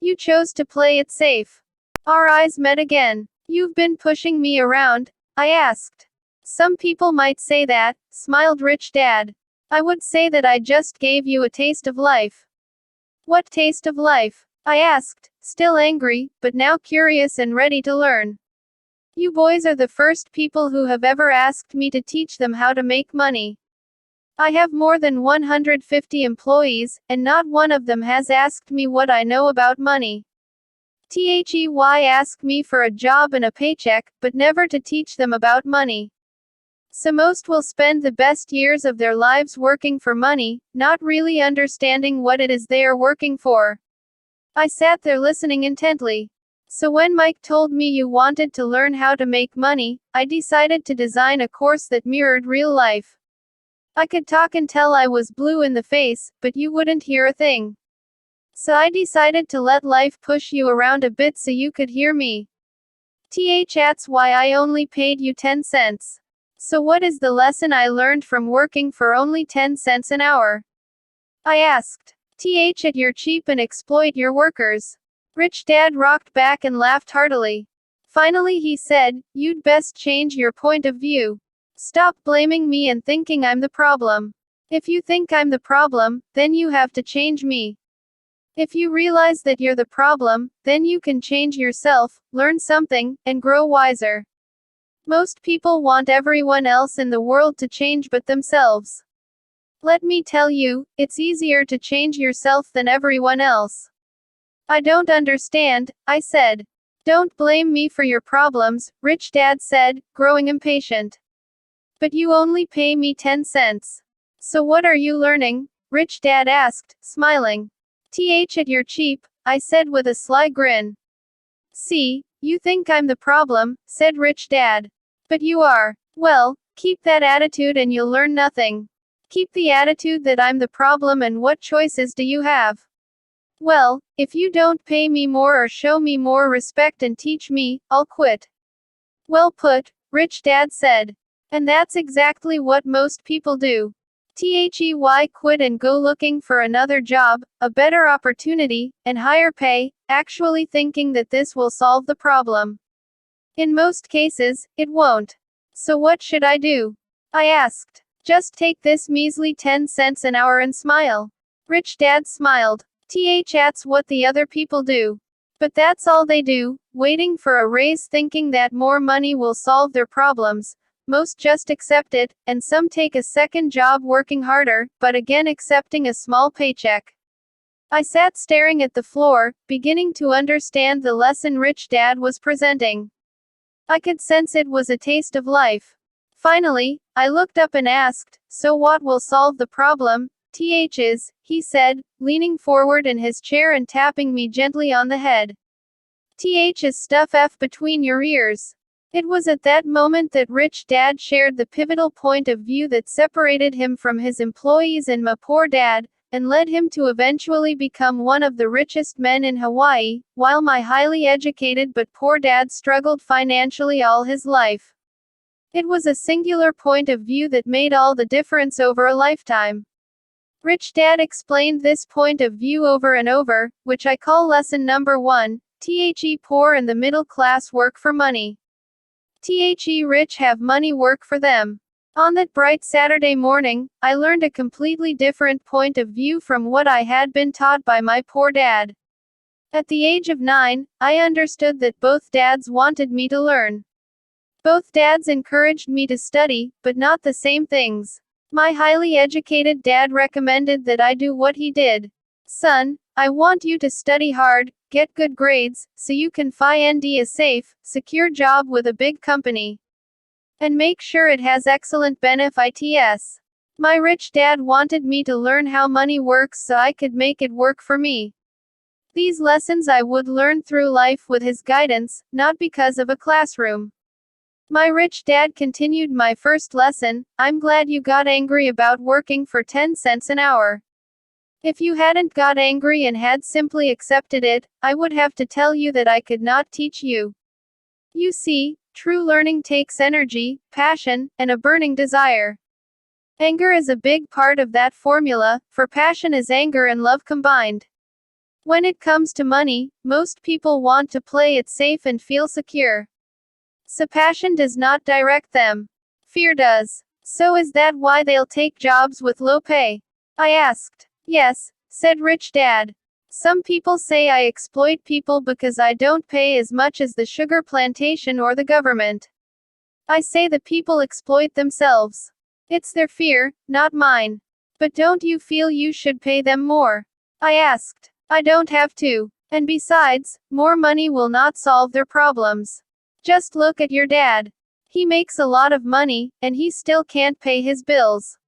Speaker 1: You chose to play it safe. Our eyes met again. You've been pushing me around, I asked. Some people might say that, smiled Rich Dad. I would say that I just gave you a taste of life. What taste of life? I asked, still angry, but now curious and ready to learn. You boys are the first people who have ever asked me to teach them how to make money. I have more than 150 employees, and not one of them has asked me what I know about money. They ask me for a job and a paycheck, but never to teach them about money. So most will spend the best years of their lives working for money, not really understanding what it is they are working for. I sat there listening intently. So when Mike told me you wanted to learn how to make money, I decided to design a course that mirrored real life. I could talk until I was blue in the face, but you wouldn't hear a thing. So I decided to let life push you around a bit so you could hear me. That's why I only paid you 10 cents. So what is the lesson I learned from working for only 10 cents an hour? I asked. You're cheap and exploit your workers. Rich Dad rocked back and laughed heartily. Finally he said, you'd best change your point of view. Stop blaming me and thinking I'm the problem. If you think I'm the problem, then you have to change me. If you realize that you're the problem, then you can change yourself, learn something, and grow wiser. Most people want everyone else in the world to change but themselves. Let me tell you, it's easier to change yourself than everyone else. I don't understand, I said. Don't blame me for your problems, Rich Dad said, growing impatient. But you only pay me 10 cents. So what are you learning? Rich Dad asked, smiling. You're cheap, I said with a sly grin. See, you think I'm the problem, said Rich Dad. But you are. Well, keep that attitude and you'll learn nothing. Keep the attitude that I'm the problem, and what choices do you have? Well, if you don't pay me more or show me more respect and teach me, I'll quit. Well put, Rich Dad said. And that's exactly what most people do. Quit and go looking for another job, a better opportunity, and higher pay, actually thinking that this will solve the problem. In most cases, it won't. So what should I do? I asked. Just take this measly 10 cents an hour and smile. Rich Dad smiled. That's what the other people do. But that's all they do, waiting for a raise thinking that more money will solve their problems. Most just accept it, and some take a second job working harder, but again accepting a small paycheck. I sat staring at the floor, beginning to understand the lesson Rich Dad was presenting. I could sense it was a taste of life. Finally, I looked up and asked, so what will solve the problem? He said, leaning forward in his chair and tapping me gently on the head. Stuff F between your ears. It was at that moment that Rich Dad shared the pivotal point of view that separated him from his employees and my poor dad, and led him to eventually become one of the richest men in Hawaii, while my highly educated but poor dad struggled financially all his life. It was a singular point of view that made all the difference over a lifetime. Rich Dad explained this point of view over and over, which I call lesson number 1, poor and the middle class work for money. Rich have money work for them. On that bright Saturday morning, I learned a completely different point of view from what I had been taught by my poor dad. At the age of 9, I understood that both dads wanted me to learn. Both dads encouraged me to study, but not the same things. My highly educated dad recommended that I do what he did. Son, I want you to study hard, get good grades, so you can find a safe, secure job with a big company. And make sure it has excellent benefits. My rich dad wanted me to learn how money works so I could make it work for me. These lessons I would learn through life with his guidance, not because of a classroom. My rich dad continued my first lesson, I'm glad you got angry about working for 10 cents an hour. If you hadn't got angry and had simply accepted it, I would have to tell you that I could not teach you. You see, true learning takes energy, passion, and a burning desire. Anger is a big part of that formula, for passion is anger and love combined. When it comes to money, most people want to play it safe and feel secure. So passion does not direct them. Fear does. So is that why they'll take jobs with low pay? I asked. Yes, said Rich Dad. Some people say I exploit people because I don't pay as much as the sugar plantation or the government. I say the people exploit themselves. It's their fear, not mine. But don't you feel you should pay them more? I asked. I don't have to. And besides, more money will not solve their problems. Just look at your dad. He makes a lot of money, and he still can't pay his bills.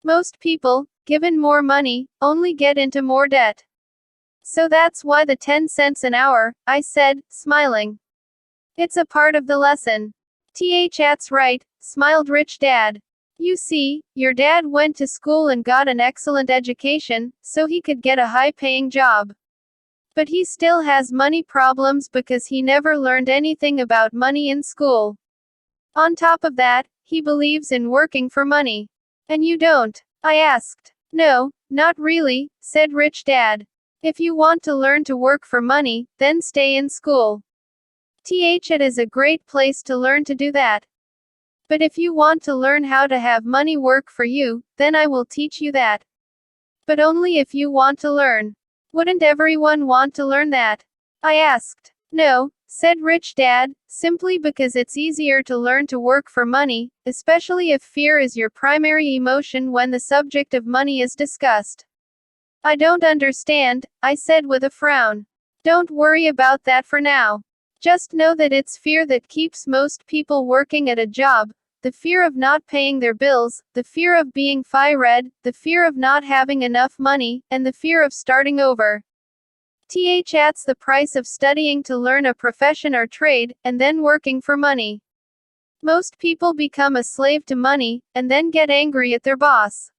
Speaker 1: Most people, given more money, only get into more debt. So that's why the 10 cents an hour, I said, smiling. It's a part of the lesson. That's right, smiled Rich Dad. You see, your dad went to school and got an excellent education, so he could get a high-paying job. But he still has money problems because he never learned anything about money in school. On top of that, he believes in working for money. And you don't? I asked. No, not really, said Rich Dad. If you want to learn to work for money, then stay in school. It is a great place to learn to do that. But if you want to learn how to have money work for you, then I will teach you that. But only if you want to learn. Wouldn't everyone want to learn that? I asked. No, said Rich Dad, simply because it's easier to learn to work for money, especially if fear is your primary emotion when the subject of money is discussed. I don't understand, I said with a frown. Don't worry about that for now. Just know that it's fear that keeps most people working at a job, the fear of not paying their bills, the fear of being fired, the fear of not having enough money, and the fear of starting over. That's the price of studying to learn a profession or trade, and then working for money. Most people become a slave to money, and then get angry at their boss.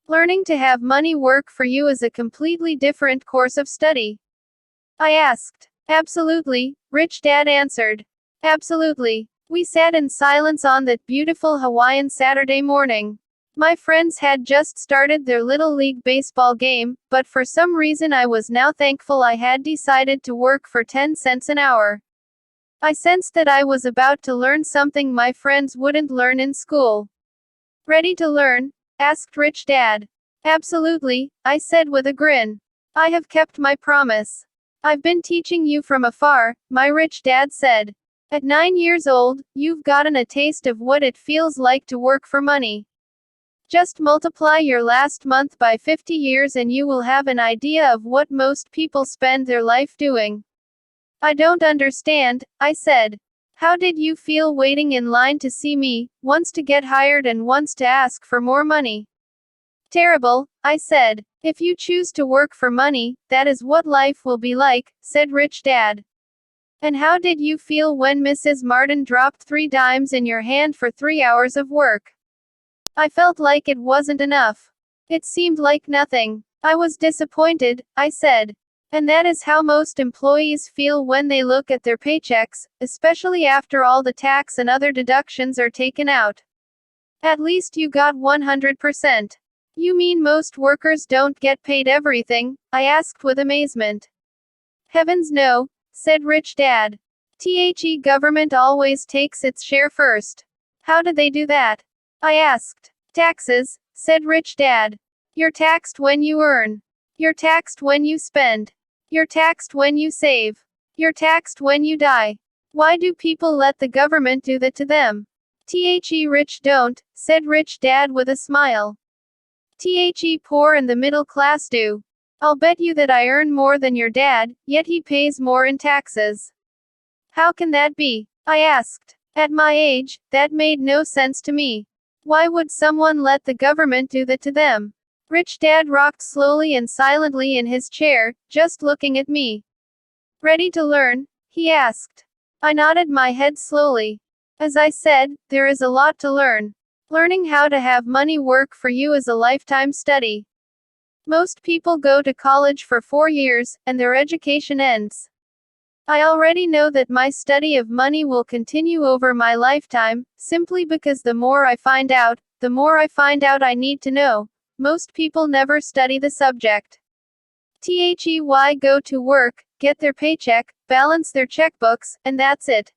Speaker 1: Learning to have money work for you is a completely different course of study. I asked. Absolutely, Rich Dad answered. Absolutely. We sat in silence on that beautiful Hawaiian Saturday morning. My friends had just started their Little League baseball game, but for some reason I was now thankful I had decided to work for 10 cents an hour. I sensed that I was about to learn something my friends wouldn't learn in school. Ready to learn? Asked Rich Dad. Absolutely, I said with a grin. I have kept my promise. I've been teaching you from afar, my Rich Dad said. At 9 years old, you've gotten a taste of what it feels like to work for money. Just multiply your last month by 50 years and you will have an idea of what most people spend their life doing. I don't understand, I said. How did you feel waiting in line to see me, once to get hired and once to ask for more money? Terrible, I said. If you choose to work for money, that is what life will be like, said Rich Dad. And how did you feel when Mrs. Martin dropped 3 dimes in your hand for 3 hours of work? I felt like it wasn't enough. It seemed like nothing. I was disappointed, I said. And that is how most employees feel when they look at their paychecks, especially after all the tax and other deductions are taken out. At least you got 100%. You mean most workers don't get paid everything? I asked with amazement. Heavens no, said Rich Dad. The government always takes its share first. How do they do that? I asked. Taxes, said Rich Dad. You're taxed when you earn. You're taxed when you spend. You're taxed when you save. You're taxed when you die. Why do people let the government do that to them? Rich don't, said Rich Dad with a smile. Poor and the middle class do. I'll bet you that I earn more than your dad, yet he pays more in taxes. How can that be? I asked. At my age, that made no sense to me. Why would someone let the government do that to them? Rich Dad rocked slowly and silently in his chair, just looking at me. Ready to learn? He asked. I nodded my head slowly. As I said, there is a lot to learn. Learning how to have money work for you is a lifetime study. Most people go to college for 4 years, and their education ends. I already know that my study of money will continue over my lifetime, simply because the more I find out, the more I find out I need to know. Most people never study the subject. Why go to work, get their paycheck, balance their checkbooks, and that's it.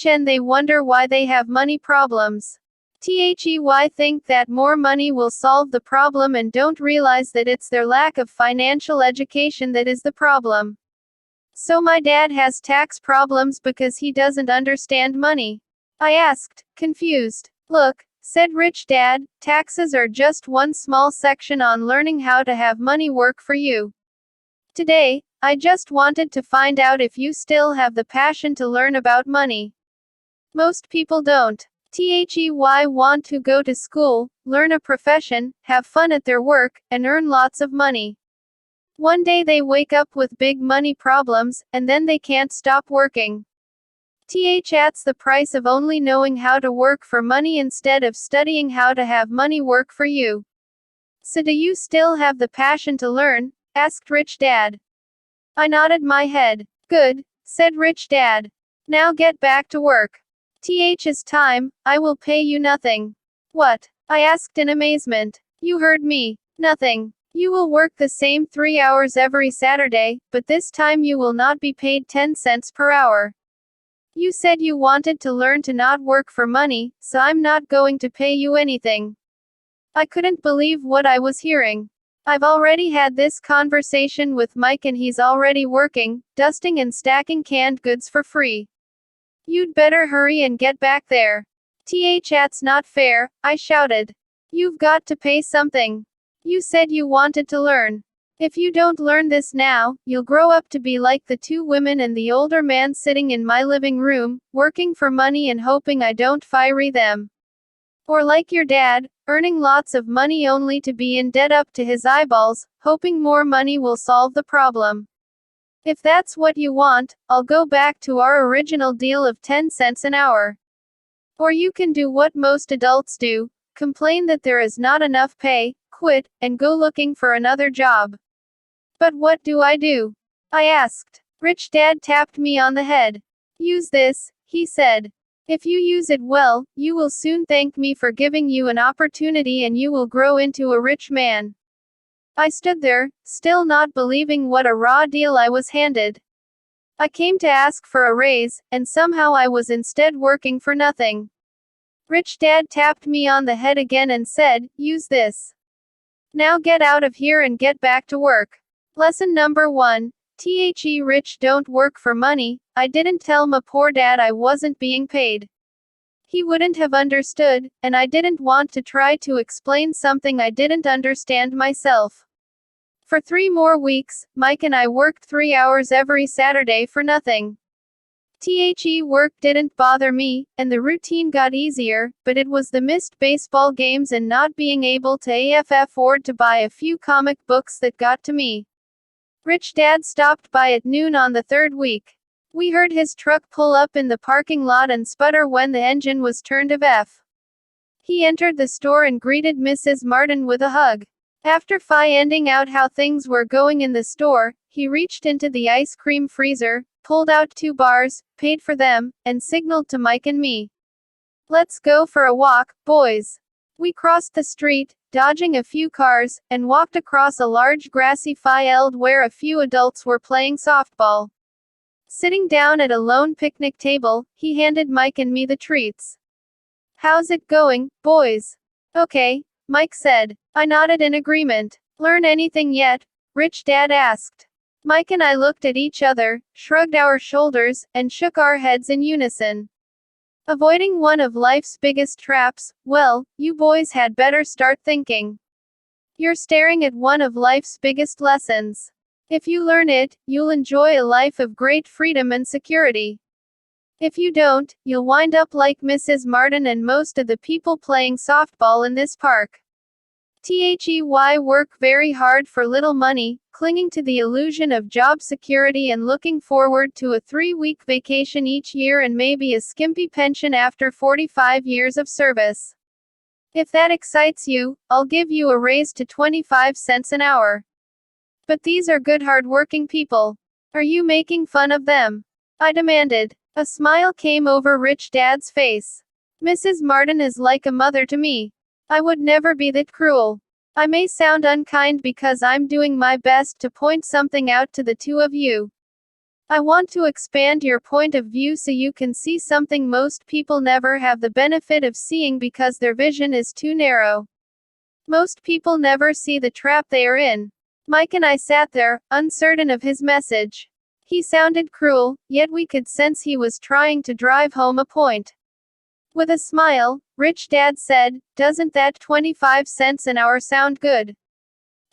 Speaker 1: And they wonder why they have money problems. Why think that more money will solve the problem and don't realize that it's their lack of financial education that is the problem. So my dad has tax problems because he doesn't understand money. I asked, confused. Look, said Rich Dad. Taxes are just one small section on learning how to have money work for you. Today, I just wanted to find out if you still have the passion to learn about money. Most people don't. They want to go to school, learn a profession, have fun at their work, and earn lots of money. One day they wake up with big money problems, and then they can't stop working. That's the price of only knowing how to work for money instead of studying how to have money work for you. So do you still have the passion to learn? Asked Rich Dad. I nodded my head. Good, said Rich Dad. Now get back to work. It's time, I will pay you nothing. What? I asked in amazement. You heard me. Nothing. You will work the same 3 hours every Saturday, but this time you will not be paid 10 cents per hour. You said you wanted to learn to not work for money, so I'm not going to pay you anything. I couldn't believe what I was hearing. I've already had this conversation with Mike and he's already working, dusting and stacking canned goods for free. You'd better hurry and get back there. That's not fair, I shouted. You've got to pay something. You said you wanted to learn. If you don't learn this now, you'll grow up to be like the two women and the older man sitting in my living room, working for money and hoping I don't fire them. Or like your dad, earning lots of money only to be in debt up to his eyeballs, hoping more money will solve the problem. If that's what you want, I'll go back to our original deal of 10 cents an hour. Or you can do what most adults do, complain that there is not enough pay, quit, and go looking for another job. But what do? I asked. Rich Dad tapped me on the head. Use this, he said. If you use it well, you will soon thank me for giving you an opportunity and you will grow into a rich man. I stood there, still not believing what a raw deal I was handed. I came to ask for a raise, and somehow I was instead working for nothing. Rich Dad tapped me on the head again and said, use this. Now get out of here and get back to work. Lesson number 1. Rich don't work for money. I didn't tell my poor dad I wasn't being paid. He wouldn't have understood, and I didn't want to try to explain something I didn't understand myself. For 3 more weeks, Mike and I worked 3 hours every Saturday for nothing. Work didn't bother me, and the routine got easier, but it was the missed baseball games and not being able to afford to buy a few comic books that got to me. Rich Dad stopped by at noon on the 3rd week. We heard his truck pull up in the parking lot and sputter when the engine was turned off. He entered the store and greeted Mrs. Martin with a hug. After finding out how things were going in the store, he reached into the ice cream freezer, pulled out 2 bars, paid for them, and signaled to Mike and me. Let's go for a walk, boys. We crossed the street, dodging a few cars, and walked across a large grassy field where a few adults were playing softball. Sitting down at a lone picnic table, he handed Mike and me the treats. How's it going, boys? Okay, Mike said. I nodded in agreement. Learn anything yet? Rich Dad asked. Mike and I looked at each other, shrugged our shoulders, and shook our heads in unison. Avoiding one of life's biggest traps, well, you boys had better start thinking. You're staring at one of life's biggest lessons. If you learn it, you'll enjoy a life of great freedom and security. If you don't, you'll wind up like Mrs. Martin and most of the people playing softball in this park. Work very hard for little money, clinging to the illusion of job security and looking forward to a 3-week vacation each year and maybe a skimpy pension after 45 years of service. If that excites you, I'll give you a raise to 25 cents an hour. But these are good hard-working people. Are you making fun of them? I demanded. A smile came over Rich Dad's face. Mrs. Martin is like a mother to me. I would never be that cruel. I may sound unkind because I'm doing my best to point something out to the two of you. I want to expand your point of view so you can see something most people never have the benefit of seeing because their vision is too narrow. Most people never see the trap they are in. Mike and I sat there, uncertain of his message. He sounded cruel, yet we could sense he was trying to drive home a point. With a smile, Rich Dad said, "Doesn't that 25 cents an hour sound good?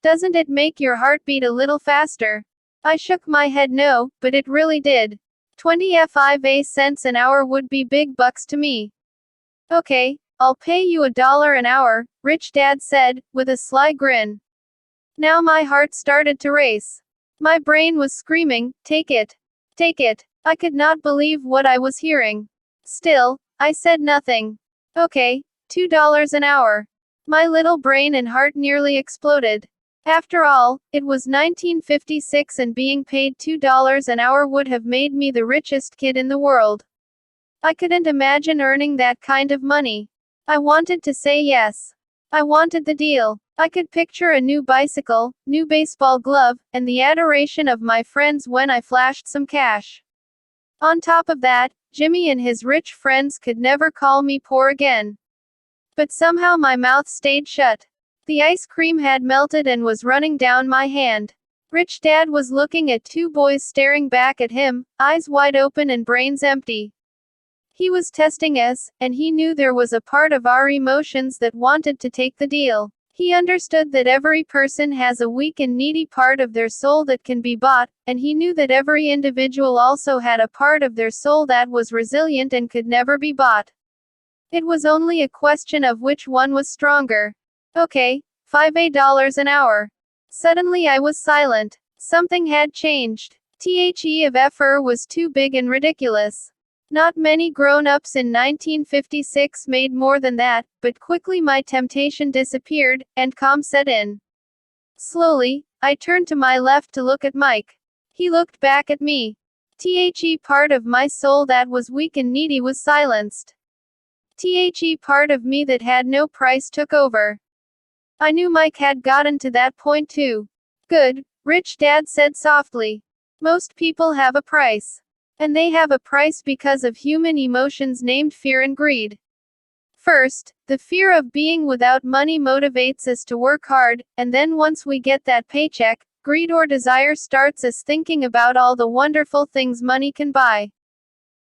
Speaker 1: Doesn't it make your heart beat a little faster?" I shook my head no, but it really did. 25 cents an hour would be big bucks to me. "Okay, I'll pay you $1 an hour," Rich Dad said, with a sly grin. Now my heart started to race. My brain was screaming, "Take it! Take it!" I could not believe what I was hearing. Still, I said nothing. "Okay, $2 an hour." My little brain and heart nearly exploded. After all, it was 1956 and being paid $2 an hour would have made me the richest kid in the world. I couldn't imagine earning that kind of money. I wanted to say yes. I wanted the deal. I could picture a new bicycle, new baseball glove, and the adoration of my friends when I flashed some cash. On top of that, Jimmy and his rich friends could never call me poor again. But somehow my mouth stayed shut. The ice cream had melted and was running down my hand. Rich Dad was looking at two boys staring back at him, eyes wide open and brains empty. He was testing us, and he knew there was a part of our emotions that wanted to take the deal. He understood that every person has a weak and needy part of their soul that can be bought, and he knew that every individual also had a part of their soul that was resilient and could never be bought. It was only a question of which one was stronger. "Okay, $5 an hour." Suddenly I was silent. Something had changed. The of effort was too big and ridiculous. Not many grown-ups in 1956 made more than that, but quickly my temptation disappeared, and calm set in. Slowly, I turned to my left to look at Mike. He looked back at me. The part of my soul that was weak and needy was silenced. The part of me that had no price took over. I knew Mike had gotten to that point too. "Good," Rich Dad said softly. "Most people have a price. And they have a price because of human emotions named fear and greed. First, the fear of being without money motivates us to work hard, and then once we get that paycheck, greed or desire starts us thinking about all the wonderful things money can buy.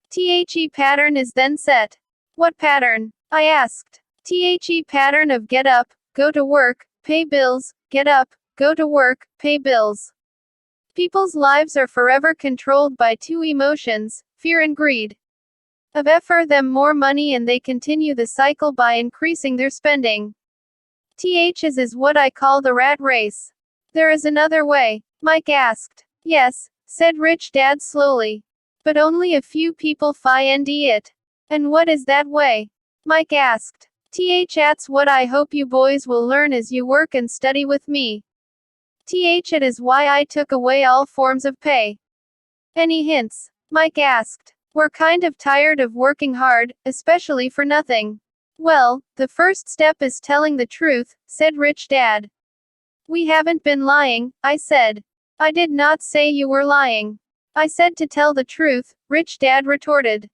Speaker 1: The pattern is then set." "What pattern?" I asked. "The pattern of get up, go to work, pay bills, get up, go to work, pay bills." People's lives are forever controlled by two emotions, fear and greed. Of effort them more money and they continue the cycle by increasing their spending. This is what I call the rat race. "There is another way?" Mike asked. "Yes," said Rich Dad slowly. "But only a few people find it." "And what is that way?" Mike asked. "That's what I hope you boys will learn as you work and study with me. It is why I took away all forms of pay." "Any hints?" Mike asked. "We're kind of tired of working hard, especially for nothing." "Well, the first step is telling the truth," said Rich Dad. "We haven't been lying," I said. "I did not say you were lying. I said to tell the truth," Rich Dad retorted.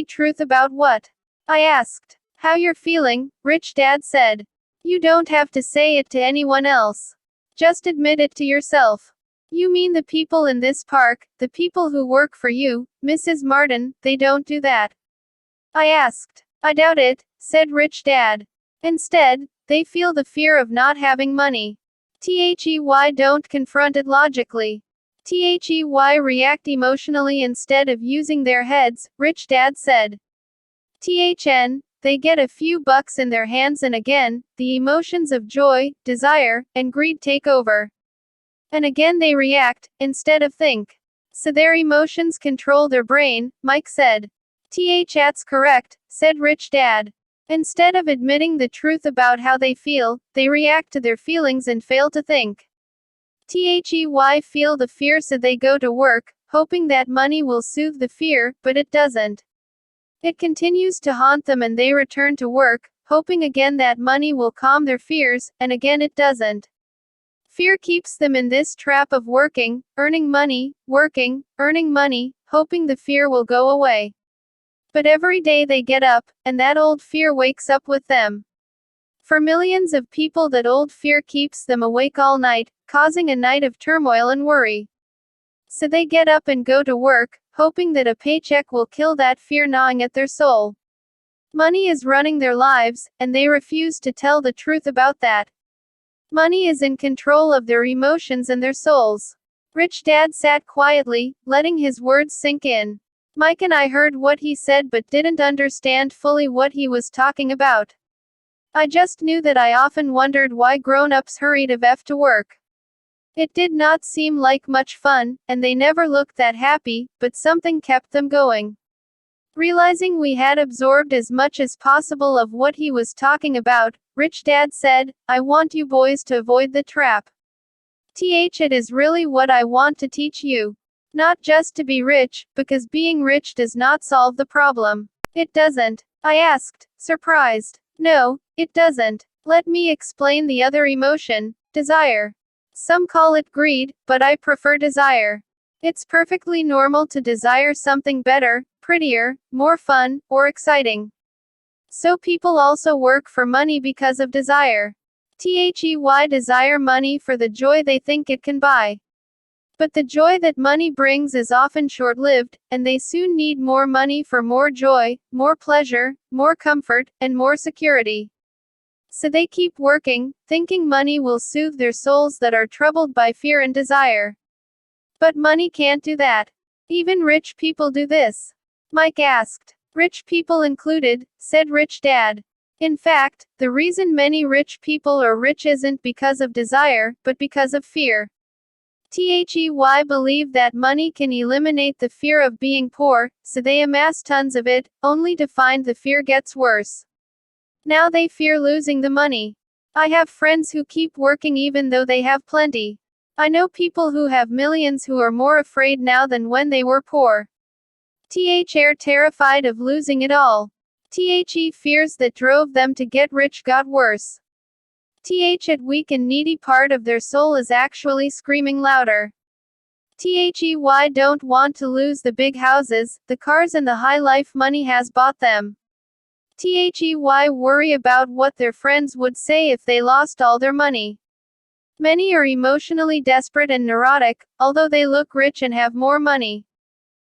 Speaker 1: Truth about what?" I asked. "How you're feeling," Rich Dad said. "You don't have to say it to anyone else. Just admit it to yourself." "You mean the people in this park, the people who work for you, Mrs. Martin, they don't do that?" I asked. "I doubt it," said Rich Dad. "Instead, they feel the fear of not having money. Why don't confront it logically? Why react emotionally instead of using their heads," Rich Dad said. They get a few bucks in their hands and again, the emotions of joy, desire, and greed take over. And again they react, instead of think. So their emotions control their brain," Mike said. "That's correct," said Rich Dad. Instead of admitting the truth about how they feel, they react to their feelings and fail to think. Why feel the fear so they go to work, hoping that money will soothe the fear, but it doesn't. It continues to haunt them and they return to work, hoping again that money will calm their fears, and again it doesn't. Fear keeps them in this trap of working, earning money, working, earning money, hoping the fear will go away. But every day they get up, and that old fear wakes up with them. For millions of people that old fear keeps them awake all night, causing a night of turmoil and worry. So they get up and go to work, hoping that a paycheck will kill that fear gnawing at their soul. Money is running their lives, and they refuse to tell the truth about that. Money is in control of their emotions and their souls. Rich Dad sat quietly, letting his words sink in. Mike and I heard what he said but didn't understand fully what he was talking about. I just knew that I often wondered why grown-ups hurried to work. It did not seem like much fun, and they never looked that happy, but something kept them going. Realizing we had absorbed as much as possible of what he was talking about, Rich Dad said, "I want you boys to avoid the trap. It is really what I want to teach you. Not just to be rich, because being rich does not solve the problem." "It doesn't?" I asked, surprised. "No, it doesn't. Let me explain the other emotion, desire. Some call it greed, but I prefer desire. It's perfectly normal to desire something better, prettier, more fun, or exciting. So people also work for money because of desire. They desire money for the joy they think it can buy. But the joy that money brings is often short-lived, and they soon need more money for more joy, more pleasure, more comfort, and more security. So they keep working, thinking money will soothe their souls that are troubled by fear and desire. But money can't do that. Even rich people do this." Mike asked. "Rich people included," said Rich Dad. "In fact, the reason many rich people are rich isn't because of desire, but because of fear. They believe that money can eliminate the fear of being poor, so they amass tons of it, only to find the fear gets worse. Now they fear losing the money. I have friends who keep working even though they have plenty. I know people who have millions who are more afraid now than when they were poor. They're terrified of losing it all. Fears that drove them to get rich got worse. That weak and needy part of their soul is actually screaming louder. They don't want to lose the big houses, the cars and the high life money has bought them. They worry about what their friends would say if they lost all their money. Many are emotionally desperate and neurotic, although they look rich and have more money.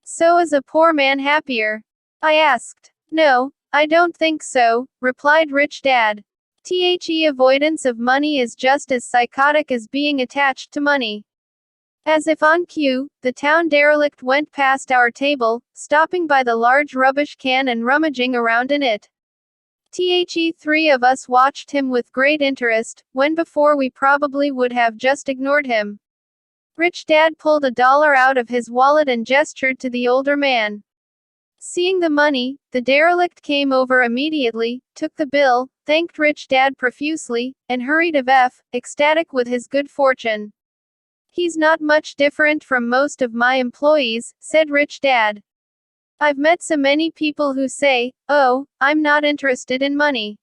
Speaker 1: So is a poor man happier?" I asked. "No, I don't think so," replied Rich Dad. Avoidance of money is just as psychotic as being attached to money. As if on cue, the town derelict went past our table, stopping by the large rubbish can and rummaging around in it. Three of us watched him with great interest, when before we probably would have just ignored him. Rich Dad pulled $1 out of his wallet and gestured to the older man. Seeing the money, the derelict came over immediately, took the bill, thanked Rich Dad profusely, and hurried ecstatic with his good fortune. "He's not much different from most of my employees," said Rich Dad. "I've met so many people who say, 'Oh, I'm not interested in money.'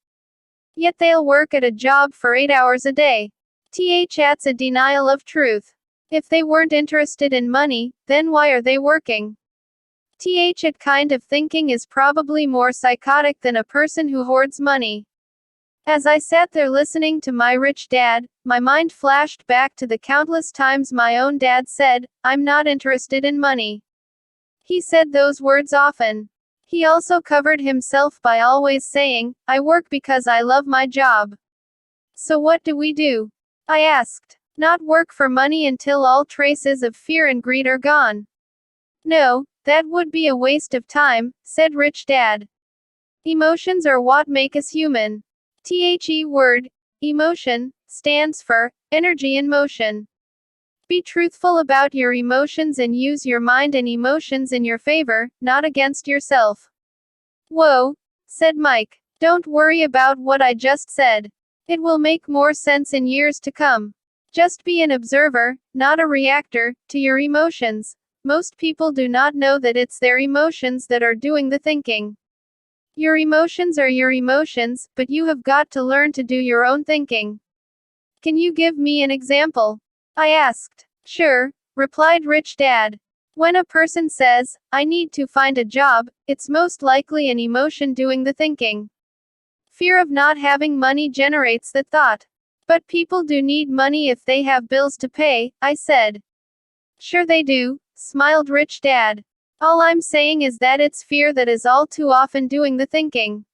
Speaker 1: Yet they'll work at a job for 8 hours a day. That's a denial of truth. If they weren't interested in money, then why are they working?" That kind of thinking is probably more psychotic than a person who hoards money. As I sat there listening to my Rich Dad, my mind flashed back to the countless times my own dad said, "I'm not interested in money." He said those words often. He also covered himself by always saying, "I work because I love my job." "So what do?" I asked. "Not work for money until all traces of fear and greed are gone." "No, that would be a waste of time," said Rich Dad. "Emotions are what make us human." Word, emotion, stands for energy in motion. Be truthful about your emotions and use your mind and emotions in your favor, not against yourself. "Whoa," said Mike. "Don't worry about what I just said. It will make more sense in years to come. Just be an observer, not a reactor, to your emotions. Most people do not know that it's their emotions that are doing the thinking. Your emotions are your emotions, but you have got to learn to do your own thinking." "Can you give me an example?" I asked. "Sure," replied Rich Dad. "When a person says, 'I need to find a job,' it's most likely an emotion doing the thinking. Fear of not having money generates the thought. But people do need money if they have bills to pay," I said. "Sure they do," smiled Rich Dad. "All I'm saying is that it's fear that is all too often doing the thinking.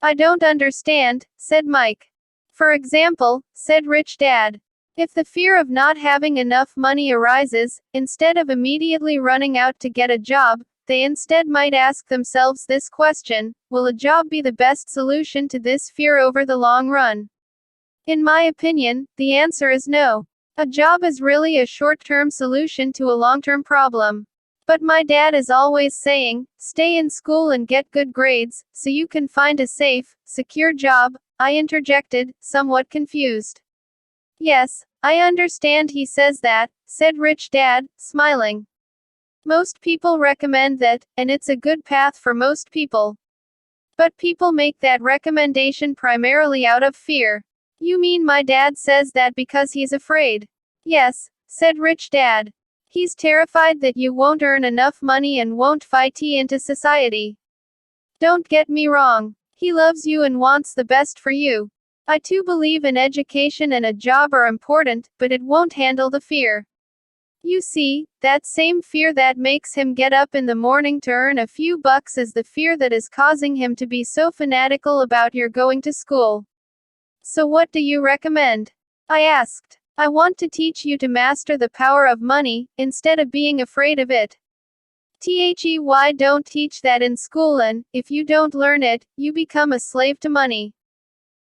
Speaker 1: I don't understand, said Mike. For example, said Rich Dad. If the fear of not having enough money arises, instead of immediately running out to get a job, they instead might ask themselves this question: will a job be the best solution to this fear over the long run? In my opinion, the answer is no. A job is really a short-term solution to a long-term problem. But my dad is always saying, stay in school and get good grades, so you can find a safe, secure job, I interjected, somewhat confused. Yes, I understand he says that, said Rich Dad, smiling. Most people recommend that, and it's a good path for most people. But people make that recommendation primarily out of fear. You mean my dad says that because he's afraid? Yes, said Rich Dad. He's terrified that you won't earn enough money and won't fit into society. Don't get me wrong. He loves you and wants the best for you. I too believe an education and a job are important, but it won't handle the fear. You see, that same fear that makes him get up in the morning to earn a few bucks is the fear that is causing him to be so fanatical about your going to school. So what do you recommend? I asked. I want to teach you to master the power of money, instead of being afraid of it. Why don't teach that in school, and, if you don't learn it, you become a slave to money.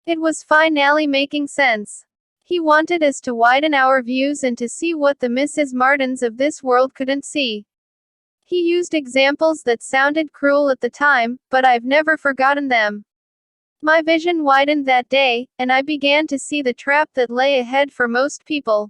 Speaker 1: It was finally making sense. He wanted us to widen our views and to see what the Mrs. Martins of this world couldn't see. He used examples that sounded cruel at the time, but I've never forgotten them. My vision widened that day, and I began to see the trap that lay ahead for most people.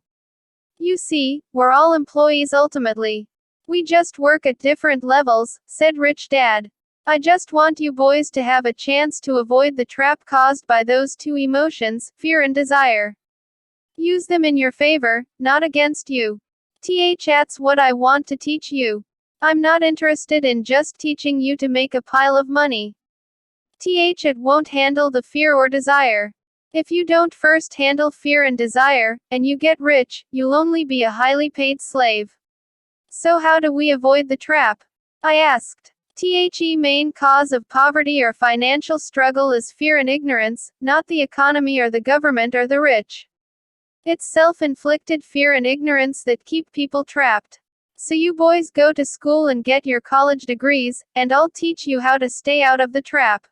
Speaker 1: You see, we're all employees ultimately. We just work at different levels, said Rich Dad. I just want you boys to have a chance to avoid the trap caused by those two emotions, fear and desire. Use them in your favor, not against you. That's what I want to teach you. I'm not interested in just teaching you to make a pile of money. It won't handle the fear or desire. If you don't first handle fear and desire, and you get rich, you'll only be a highly paid slave. So how do we avoid the trap? I asked. Main cause of poverty or financial struggle is fear and ignorance, not the economy or the government or the rich. It's self-inflicted fear and ignorance that keep people trapped. So you boys go to school and get your college degrees, and I'll teach you how to stay out of the trap.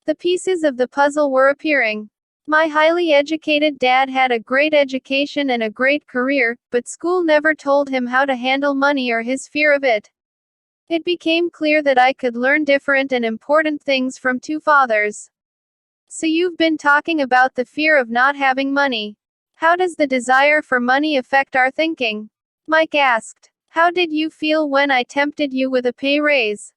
Speaker 1: The pieces of the puzzle were appearing. My highly educated dad had a great education and a great career, but school never told him how to handle money or his fear of it. It became clear that I could learn different and important things from two fathers. So you've been talking about the fear of not having money. How does the desire for money affect our thinking? Mike asked. How did you feel when I tempted you with a pay raise?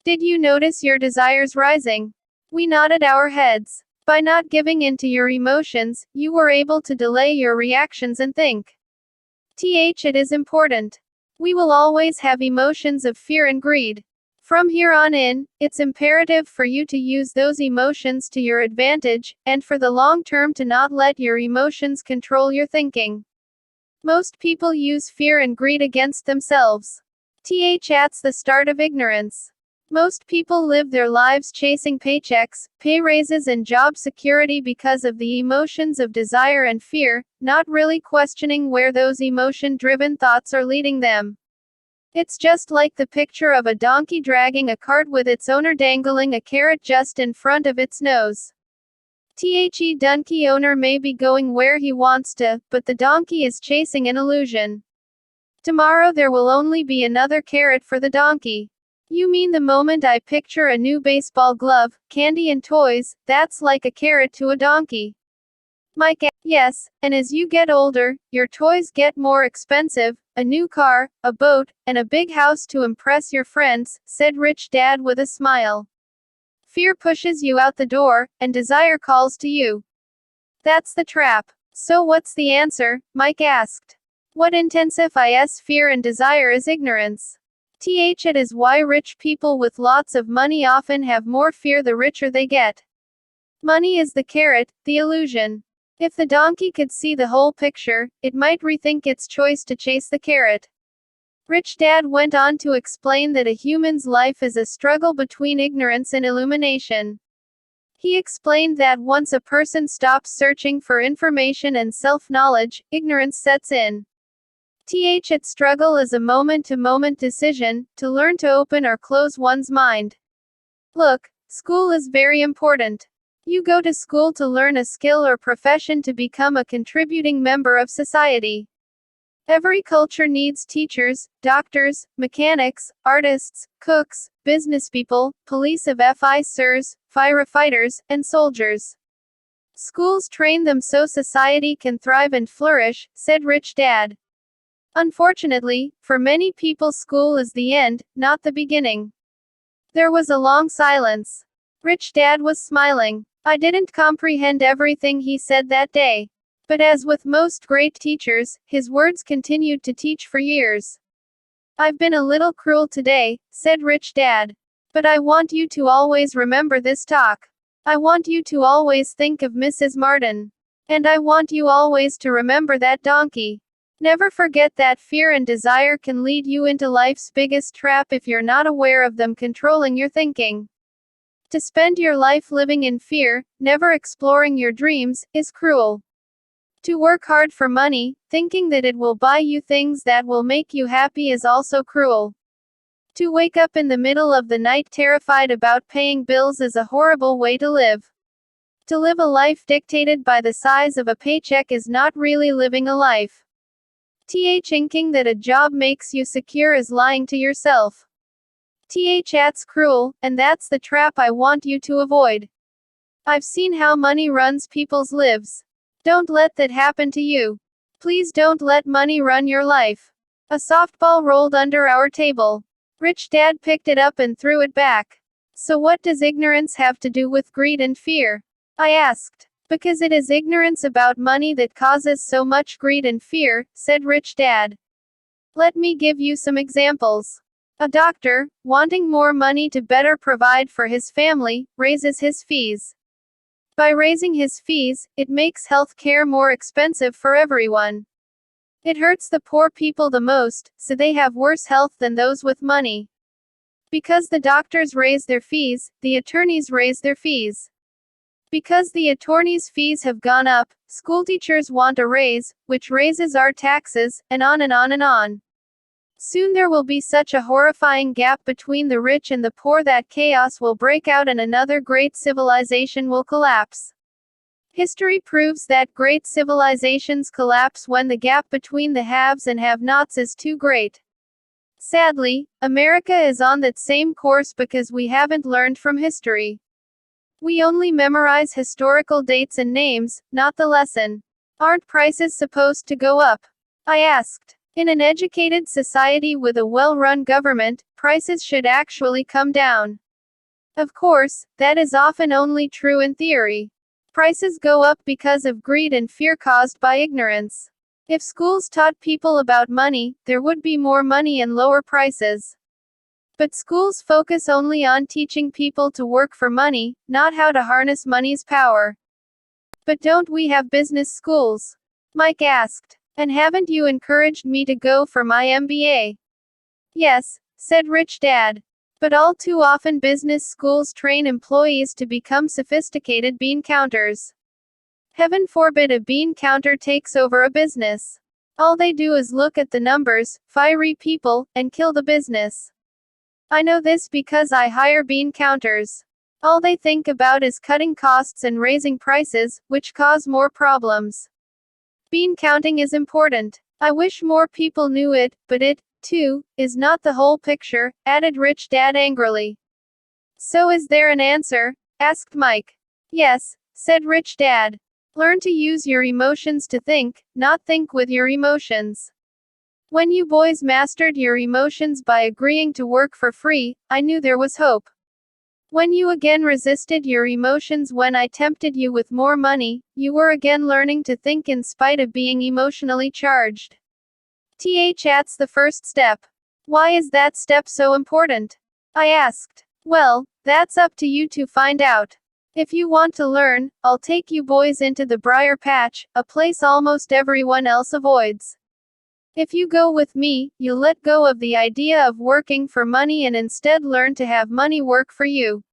Speaker 1: Did you notice your desires rising? We nodded our heads. By not giving in to your emotions, you were able to delay your reactions and think. It is important. We will always have emotions of fear and greed. From here on in, it's imperative for you to use those emotions to your advantage, and for the long term to not let your emotions control your thinking. Most people use fear and greed against themselves. That's the start of ignorance. Most people live their lives chasing paychecks, pay raises and job security because of the emotions of desire and fear, not really questioning where those emotion-driven thoughts are leading them. It's just like the picture of a donkey dragging a cart with its owner dangling a carrot just in front of its nose. Donkey owner may be going where he wants to, but the donkey is chasing an illusion. Tomorrow there will only be another carrot for the donkey. You mean the moment I picture a new baseball glove, candy and toys, that's like a carrot to a donkey? Mike, yes, and as you get older, your toys get more expensive, a new car, a boat, and a big house to impress your friends, said Rich Dad with a smile. Fear pushes you out the door, and desire calls to you. That's the trap. So what's the answer? Mike asked. What intensifies fear and desire is ignorance. It is why rich people with lots of money often have more fear the richer they get. Money is the carrot, the illusion. If the donkey could see the whole picture, it might rethink its choice to chase the carrot. Rich Dad went on to explain that a human's life is a struggle between ignorance and illumination. He explained that once a person stops searching for information and self-knowledge, ignorance sets in. That struggle is a moment-to-moment decision, to learn to open or close one's mind. Look, school is very important. You go to school to learn a skill or profession to become a contributing member of society. Every culture needs teachers, doctors, mechanics, artists, cooks, businesspeople, police officers, firefighters, and soldiers. Schools train them so society can thrive and flourish, said Rich Dad. Unfortunately, for many people school is the end, not the beginning. There was a long silence. Rich Dad was smiling. I didn't comprehend everything he said that day. But as with most great teachers, his words continued to teach for years. I've been a little cruel today, said Rich Dad. But I want you to always remember this talk. I want you to always think of Mrs. Martin. And I want you always to remember that donkey. Never forget that fear and desire can lead you into life's biggest trap if you're not aware of them controlling your thinking. To spend your life living in fear, never exploring your dreams, is cruel. To work hard for money, thinking that it will buy you things that will make you happy is also cruel. To wake up in the middle of the night terrified about paying bills is a horrible way to live. To live a life dictated by the size of a paycheck is not really living a life. Thinking that a job makes you secure is lying to yourself. That's cruel, and that's the trap I want you to avoid. I've seen how money runs people's lives. Don't let that happen to you. Please don't let money run your life. A softball rolled under our table. Rich Dad picked it up and threw it back. So what does ignorance have to do with greed and fear? I asked. Because it is ignorance about money that causes so much greed and fear, said Rich Dad. Let me give you some examples. A doctor, wanting more money to better provide for his family, raises his fees. By raising his fees, it makes health care more expensive for everyone. It hurts the poor people the most, so they have worse health than those with money. Because the doctors raise their fees, the attorneys raise their fees. Because the attorneys' fees have gone up, schoolteachers want a raise, which raises our taxes, and on and on and on. Soon there will be such a horrifying gap between the rich and the poor that chaos will break out and another great civilization will collapse. History proves that great civilizations collapse when the gap between the haves and have-nots is too great. Sadly, America is on that same course because we haven't learned from history. We only memorize historical dates and names, not the lesson. Aren't prices supposed to go up? I asked. In an educated society with a well-run government, prices should actually come down. Of course, that is often only true in theory. Prices go up because of greed and fear caused by ignorance. If schools taught people about money, there would be more money and lower prices. But schools focus only on teaching people to work for money, not how to harness money's power. But don't we have business schools? Mike asked. And haven't you encouraged me to go for my MBA? Yes, said Rich Dad. But all too often business schools train employees to become sophisticated bean counters. Heaven forbid a bean counter takes over a business. All they do is look at the numbers, fiery people, and kill the business. I know this because I hire bean counters. All they think about is cutting costs and raising prices, which cause more problems. Bean counting is important. I wish more people knew it, but it, too, is not the whole picture, added Rich Dad angrily. So is there an answer? Asked Mike. Yes, said Rich Dad. Learn to use your emotions to think, not think with your emotions. When you boys mastered your emotions by agreeing to work for free, I knew there was hope. When you again resisted your emotions when I tempted you with more money, you were again learning to think in spite of being emotionally charged. That's the first step. Why is that step so important? I asked. Well, that's up to you to find out. If you want to learn, I'll take you boys into the briar patch, a place almost everyone else avoids. If you go with me, you'll let go of the idea of working for money and instead learn to have money work for you.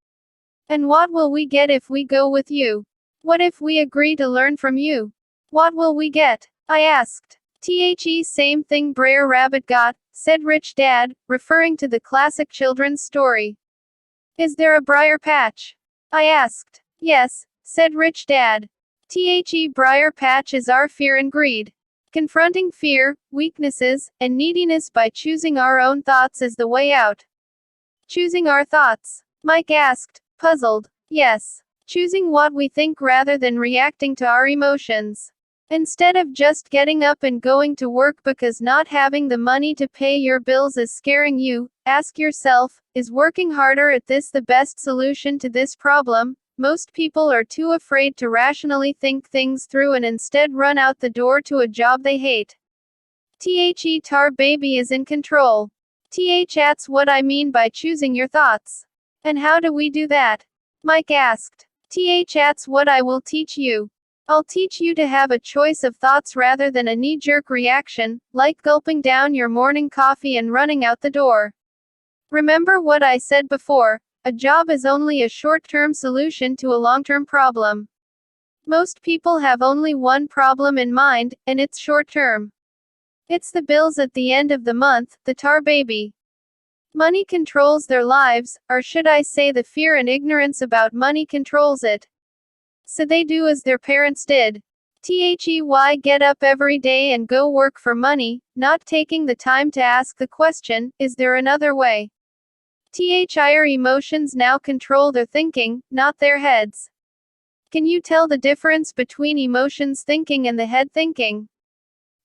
Speaker 1: And what will we get if we go with you? What if we agree to learn from you? What will we get? I asked. The same thing Brer Rabbit got, said Rich Dad, referring to the classic children's story. Is there a briar patch? I asked. Yes, said Rich Dad. The briar patch is our fear and greed. Confronting fear, weaknesses, and neediness by choosing our own thoughts is the way out. Choosing our thoughts? Mike asked, puzzled. Yes. Choosing what we think rather than reacting to our emotions. Instead of just getting up and going to work because not having the money to pay your bills is scaring you, ask yourself, is working harder at this the best solution to this problem? Most people are too afraid to rationally think things through and instead run out the door to a job they hate. Tar baby is in control. That's what I mean by choosing your thoughts. And how do we do that? Mike asked. That's what I will teach you. I'll teach you to have a choice of thoughts rather than a knee-jerk reaction, like gulping down your morning coffee and running out the door. Remember what I said before, a job is only a short-term solution to a long-term problem. Most people have only one problem in mind, and it's short-term. It's the bills at the end of the month, the tar baby. Money controls their lives, or should I say the fear and ignorance about money controls it. So they do as their parents did. Why get up every day and go work for money, not taking the time to ask the question, is there another way? Our emotions now control their thinking, not their heads. Can you tell the difference between emotions thinking and the head thinking?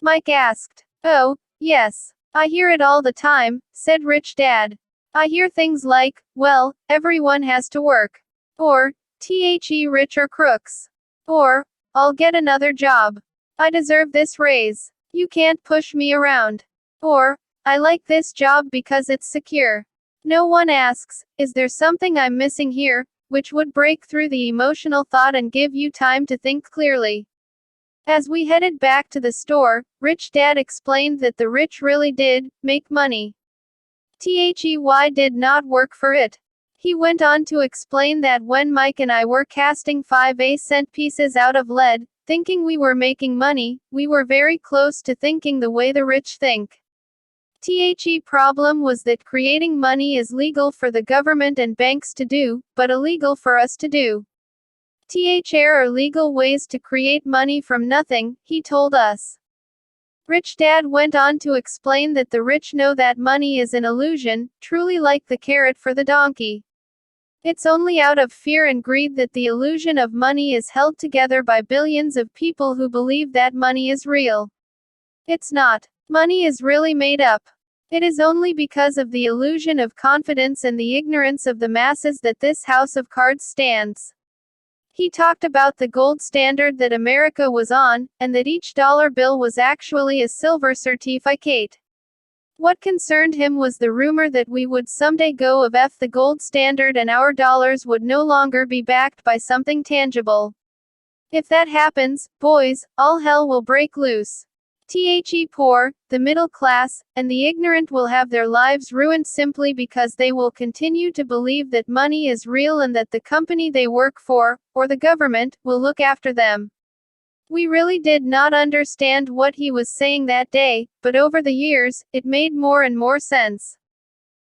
Speaker 1: Mike asked. Oh, yes. I hear it all the time, said Rich Dad. I hear things like, well, everyone has to work. Or, rich or crooks. Or, I'll get another job. I deserve this raise. You can't push me around. Or, I like this job because it's secure. No one asks, is there something I'm missing here, which would break through the emotional thought and give you time to think clearly. As we headed back to the store, Rich Dad explained that the rich really did make money. Why did not work for it. He went on to explain that when Mike and I were casting 5 cent pieces out of lead, thinking we were making money, we were very close to thinking the way the rich think. The problem was that creating money is legal for the government and banks to do, but illegal for us to do. There are legal ways to create money from nothing, he told us. Rich Dad went on to explain that the rich know that money is an illusion, truly like the carrot for the donkey. It's only out of fear and greed that the illusion of money is held together by billions of people who believe that money is real. It's not. Money is really made up. It is only because of the illusion of confidence and the ignorance of the masses that this house of cards stands. He talked about the gold standard that America was on, and that each dollar bill was actually a silver certificate. What concerned him was the rumor that we would someday go of the gold standard and our dollars would no longer be backed by something tangible. If that happens, boys, all hell will break loose. The poor, the middle class, and the ignorant will have their lives ruined simply because they will continue to believe that money is real and that the company they work for, or the government, will look after them. We really did not understand what he was saying that day, but over the years, it made more and more sense.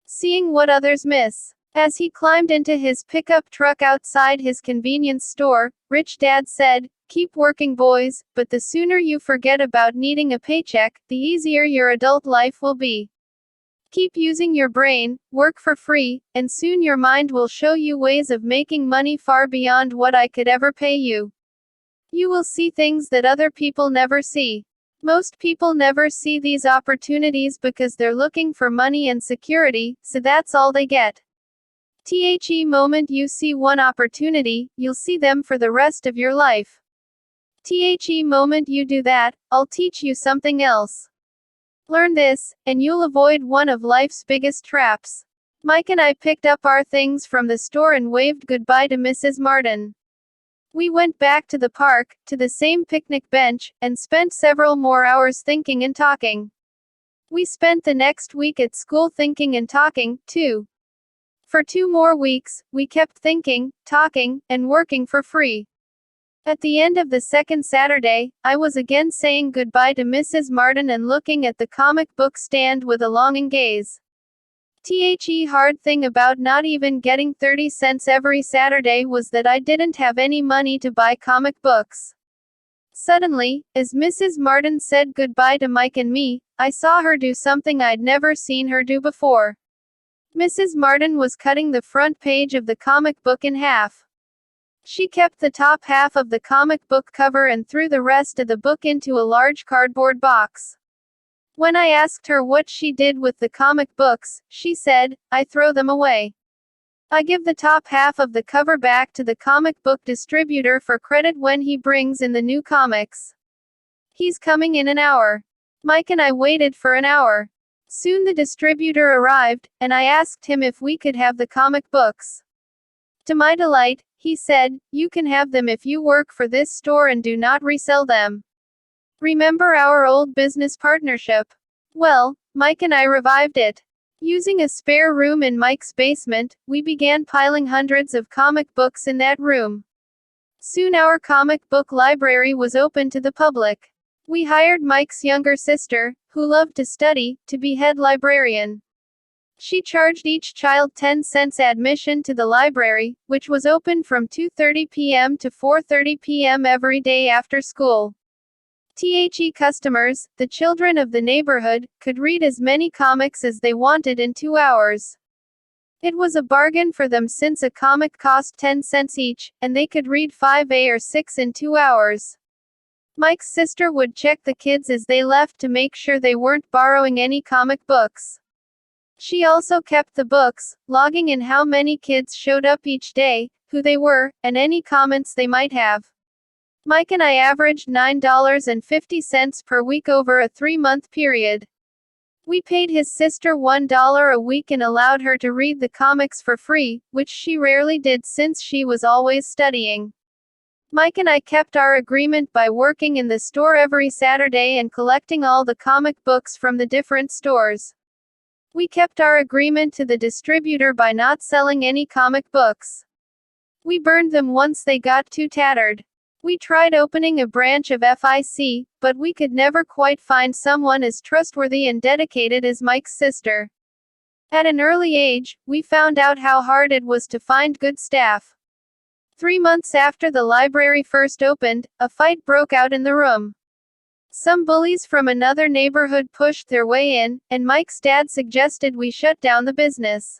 Speaker 1: Seeing what others miss. As he climbed into his pickup truck outside his convenience store, Rich Dad said, "Keep working, boys, but the sooner you forget about needing a paycheck, the easier your adult life will be. Keep using your brain, work for free, and soon your mind will show you ways of making money far beyond what I could ever pay you. You will see things that other people never see. Most people never see these opportunities because they're looking for money and security, so that's all they get. The moment you see one opportunity, you'll see them for the rest of your life. The moment you do that, I'll teach you something else. Learn this, and you'll avoid one of life's biggest traps." Mike and I picked up our things from the store and waved goodbye to Mrs. Martin. We went back to the park, to the same picnic bench, and spent several more hours thinking and talking. We spent the next week at school thinking and talking, too. For 2 more weeks, we kept thinking, talking, and working for free. At the end of the second Saturday, I was again saying goodbye to Mrs. Martin and looking at the comic book stand with a longing gaze. The hard thing about not even getting 30 cents every Saturday was that I didn't have any money to buy comic books. Suddenly, as Mrs. Martin said goodbye to Mike and me, I saw her do something I'd never seen her do before. Mrs. Martin was cutting the front page of the comic book in half. She kept the top half of the comic book cover and threw the rest of the book into a large cardboard box. When I asked her what she did with the comic books, she said, "I throw them away. I give the top half of the cover back to the comic book distributor for credit when he brings in the new comics. He's coming in an hour." Mike and I waited for an hour. Soon the distributor arrived, and I asked him if we could have the comic books. To my delight, he said, "You can have them if you work for this store and do not resell them." Remember our old business partnership? Well, Mike and I revived it. Using a spare room in Mike's basement, we began piling hundreds of comic books in that room. Soon our comic book library was open to the public. We hired Mike's younger sister, who loved to study, to be head librarian. She charged each child 10 cents admission to the library, which was open from 2:30 p.m. to 4:30 p.m. every day after school. The customers, the children of the neighborhood, could read as many comics as they wanted in 2 hours. It was a bargain for them since a comic cost 10 cents each, and they could read 5 or 6 in 2 hours. Mike's sister would check the kids as they left to make sure they weren't borrowing any comic books. She also kept the books, logging in how many kids showed up each day, who they were, and any comments they might have. Mike and I averaged $9.50 per week over a 3-month period. We paid his sister $1 a week and allowed her to read the comics for free, which she rarely did since she was always studying. Mike and I kept our agreement by working in the store every Saturday and collecting all the comic books from the different stores. We kept our agreement to the distributor by not selling any comic books. We burned them once they got too tattered. We tried opening a branch of FIC, but we could never quite find someone as trustworthy and dedicated as Mike's sister. At an early age, we found out how hard it was to find good staff. 3 months after the library first opened, a fight broke out in the room. Some bullies from another neighborhood pushed their way in, and Mike's dad suggested we shut down the business.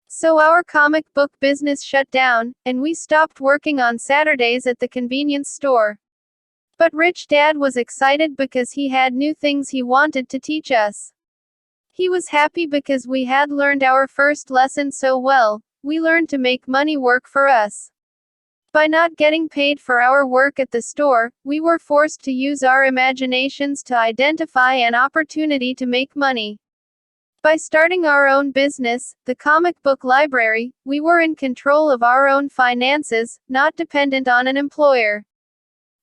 Speaker 1: So our comic book business shut down, and we stopped working on Saturdays at the convenience store. But Rich Dad was excited because he had new things he wanted to teach us. He was happy because we had learned our first lesson so well. We learned to make money work for us. By not getting paid for our work at the store, we were forced to use our imaginations to identify an opportunity to make money. By starting our own business, the comic book library, we were in control of our own finances, not dependent on an employer.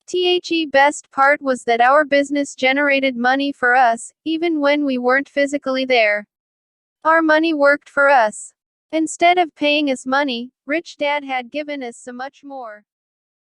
Speaker 1: The best part was that our business generated money for us, even when we weren't physically there. Our money worked for us. Instead of paying us money, Rich Dad had given us so much more.